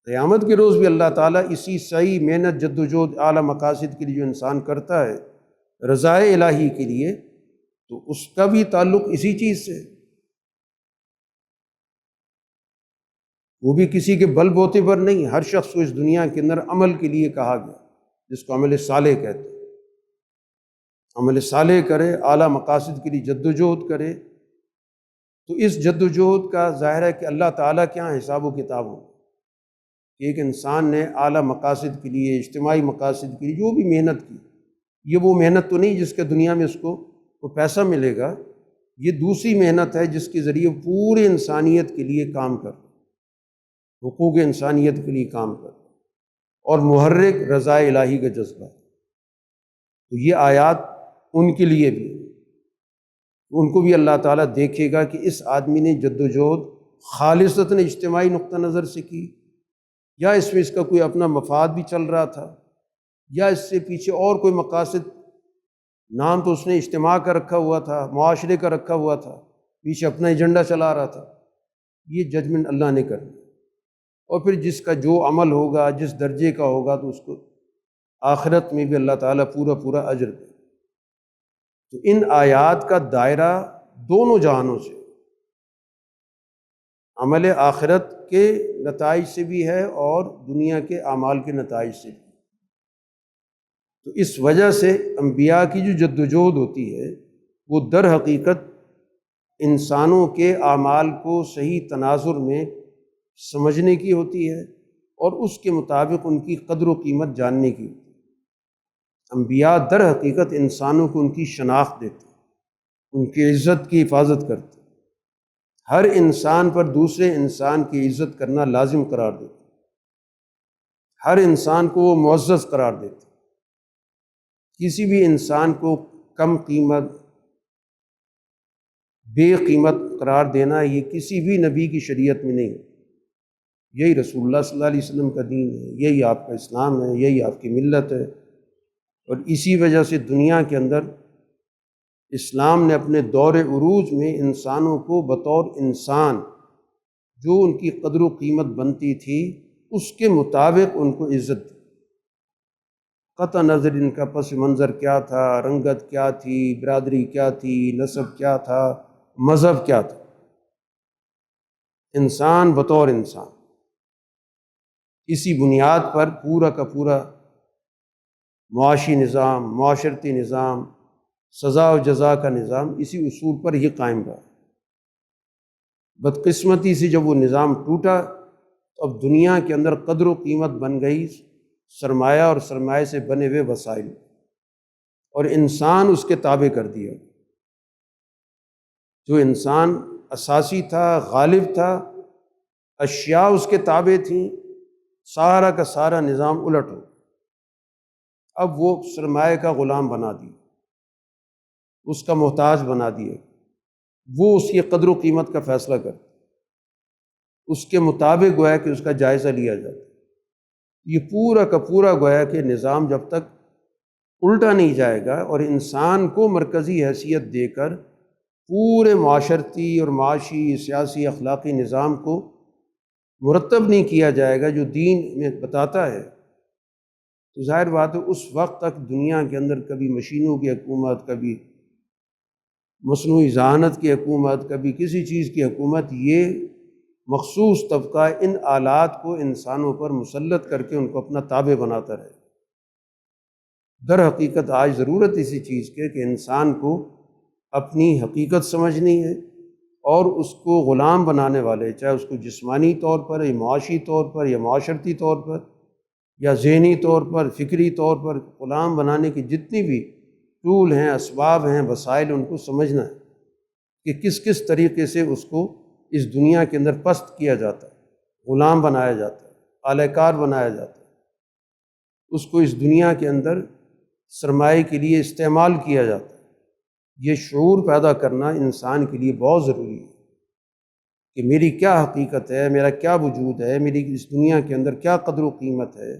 قیامت کے روز بھی اللہ تعالیٰ اسی سعی، محنت، جد و جہد، اعلیٰ مقاصد کے لیے جو انسان کرتا ہے رضائے الہی کے لیے، تو اس کا بھی تعلق اسی چیز سے، وہ بھی کسی کے بل بوتے پر نہیں۔ ہر شخص کو اس دنیا کے اندر عمل کے لیے کہا گیا، جس کو عمل صالح کہتے ہیں، عمل صالح کرے، اعلیٰ مقاصد کے لیے جد و جہد کرے۔ تو اس جد و جہد کا ظاہر ہے کہ اللہ تعالیٰ کے یہاں حساب و کتاب ہو کہ ایک انسان نے اعلیٰ مقاصد کے لیے، اجتماعی مقاصد کے لیے جو بھی محنت کی، یہ وہ محنت تو نہیں جس کے دنیا میں اس کو کو پیسہ ملے گا، یہ دوسری محنت ہے جس کے ذریعے پورے انسانیت کے لیے کام کر، حقوق انسانیت کے لیے کام کر، اور محرک رضا الہی کا جذبہ۔ تو یہ آیات ان کے لیے بھی، ان کو بھی اللہ تعالیٰ دیکھے گا کہ اس آدمی نے جد و جہد خالصتاً اجتماعی نقطہ نظر سے کی، یا اس میں اس کا کوئی اپنا مفاد بھی چل رہا تھا، یا اس سے پیچھے اور کوئی مقاصد، نام تو اس نے اجتماع کا رکھا ہوا تھا، معاشرے کا رکھا ہوا تھا، پیچھے اپنا ایجنڈا چلا رہا تھا۔ یہ ججمنٹ اللہ نے کرنی، اور پھر جس کا جو عمل ہوگا، جس درجے کا ہوگا، تو اس کو آخرت میں بھی اللہ تعالیٰ پورا اجر دے۔ تو ان آیات کا دائرہ دونوں جہانوں سے، عمل آخرت کے نتائج سے بھی ہے اور دنیا کے اعمال کے نتائج سے بھی۔ تو اس وجہ سے انبیاء کی جو جد و جہد ہوتی ہے وہ در حقیقت انسانوں کے اعمال کو صحیح تناظر میں سمجھنے کی ہوتی ہے، اور اس کے مطابق ان کی قدر و قیمت جاننے کی ہوتی ہے۔ انبیاء در حقیقت انسانوں کو ان کی شناخت دیتے، ان کی عزت کی حفاظت کرتے، ہر انسان پر دوسرے انسان کی عزت کرنا لازم قرار دیتے، ہر انسان کو وہ معزز قرار دیتے، کسی بھی انسان کو کم قیمت، بے قیمت قرار دینا یہ کسی بھی نبی کی شریعت میں نہیں ہے۔ یہی رسول اللہ صلی اللہ علیہ وسلم کا دین ہے، یہی آپ کا اسلام ہے، یہی آپ کی ملت ہے۔ اور اسی وجہ سے دنیا کے اندر اسلام نے اپنے دور عروج میں انسانوں کو بطور انسان جو ان کی قدر و قیمت بنتی تھی اس کے مطابق ان کو عزت دی، قطع نظر ان کا پس منظر کیا تھا، رنگت کیا تھی، برادری کیا تھی، نسب کیا تھا، مذہب کیا تھا، انسان بطور انسان۔ اسی بنیاد پر پورا کا پورا معاشی نظام، معاشرتی نظام، سزا و جزا کا نظام اسی اصول پر ہی قائم رہا۔ بدقسمتی سے جب وہ نظام ٹوٹا تو اب دنیا کے اندر قدر و قیمت بن گئی سرمایہ اور سرمایہ سے بنے ہوئے وسائل، اور انسان اس کے تابع کر دیا۔ جو انسان اساسی تھا، غالب تھا، اشیاء اس کے تابع تھیں، سارا کا سارا نظام الٹ ہو، اب وہ سرمایہ کا غلام بنا دیا، اس کا محتاج بنا دیا، وہ اس کی قدر و قیمت کا فیصلہ کرتا، اس کے مطابق گویا کہ اس کا جائزہ لیا جاتا۔ یہ پورا کا پورا گویا کہ نظام جب تک الٹا نہیں جائے گا اور انسان کو مرکزی حیثیت دے کر پورے معاشرتی اور معاشی، سیاسی، اخلاقی نظام کو مرتب نہیں کیا جائے گا جو دین میں بتاتا ہے، تو ظاہر بات ہے اس وقت تک دنیا کے اندر کبھی مشینوں کی حکومت، کبھی مصنوعی ذہانت کی حکومت، کبھی کسی چیز کی حکومت، یہ مخصوص طبقہ ان آلات کو انسانوں پر مسلط کر کے ان کو اپنا تابع بناتا رہے۔ در حقیقت آج ضرورت اسی چیز کے کہ انسان کو اپنی حقیقت سمجھنی ہے، اور اس کو غلام بنانے والے، چاہے اس کو جسمانی طور پر یا معاشی طور پر یا معاشرتی طور پر یا ذہنی طور پر، فکری طور پر غلام بنانے کی جتنی بھی ٹول ہیں، اسباب ہیں، وسائل، ان کو سمجھنا ہے کہ کس کس طریقے سے اس کو اس دنیا کے اندر پست کیا جاتا ہے، غلام بنایا جاتا ہے، اعلی کار بنایا جاتا ہے، اس کو اس دنیا کے اندر سرمایہ کے لیے استعمال کیا جاتا ہے۔ یہ شعور پیدا کرنا انسان کے لیے بہت ضروری ہے کہ میری کیا حقیقت ہے، میرا کیا وجود ہے، میری اس دنیا کے اندر کیا قدر و قیمت ہے،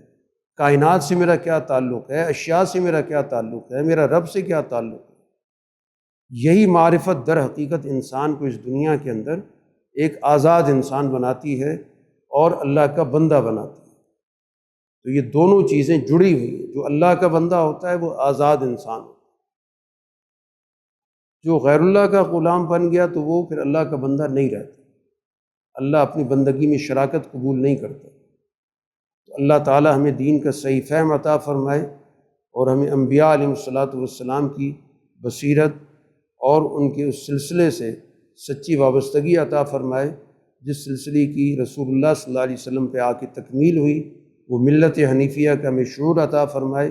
کائنات سے میرا کیا تعلق ہے، اشیاء سے میرا کیا تعلق ہے، میرا رب سے کیا تعلق ہے۔ یہی معرفت در حقیقت انسان کو اس دنیا کے اندر ایک آزاد انسان بناتی ہے اور اللہ کا بندہ بناتی ہے۔ تو یہ دونوں چیزیں جڑی ہوئی ہیں۔ جو اللہ کا بندہ ہوتا ہے وہ آزاد انسان ہوتا ہے، جو غیر اللہ کا غلام بن گیا تو وہ پھر اللہ کا بندہ نہیں رہتا، اللہ اپنی بندگی میں شراکت قبول نہیں کرتا۔ تو اللہ تعالی ہمیں دین کا صحیح فہم عطا فرمائے، اور ہمیں انبیاء علیہ الصلاۃ والسلام کی بصیرت اور ان کے اس سلسلے سے سچی وابستگی عطا فرمائے جس سلسلے کی رسول اللہ صلی اللہ علیہ وسلم پہ آ کے تکمیل ہوئی، وہ ملت حنیفیہ کا ہمیں شعور عطا فرمائے،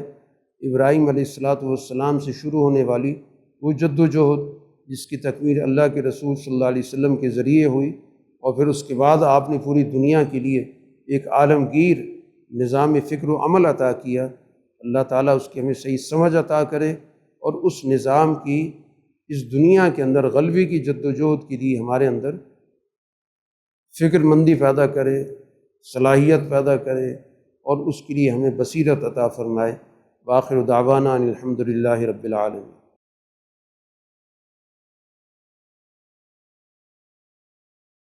ابراہیم علیہ الصلاۃ والسلام سے شروع ہونے والی وہ جد و جہد جس کی تکمیل اللہ کے رسول صلی اللہ علیہ وسلم کے ذریعے ہوئی، اور پھر اس کے بعد آپ نے پوری دنیا کے لیے ایک عالمگیر نظام فکر و عمل عطا کیا۔ اللہ تعالیٰ اس کی ہمیں صحیح سمجھ عطا کرے، اور اس نظام کی اس دنیا کے اندر غلبے کی جد و جہد کے لیے ہمارے اندر فکر مندی پیدا کرے، صلاحیت پیدا کرے، اور اس کے لیے ہمیں بصیرت عطا فرمائے۔ وآخر دعوانا ان الحمد للہ رب العالمین۔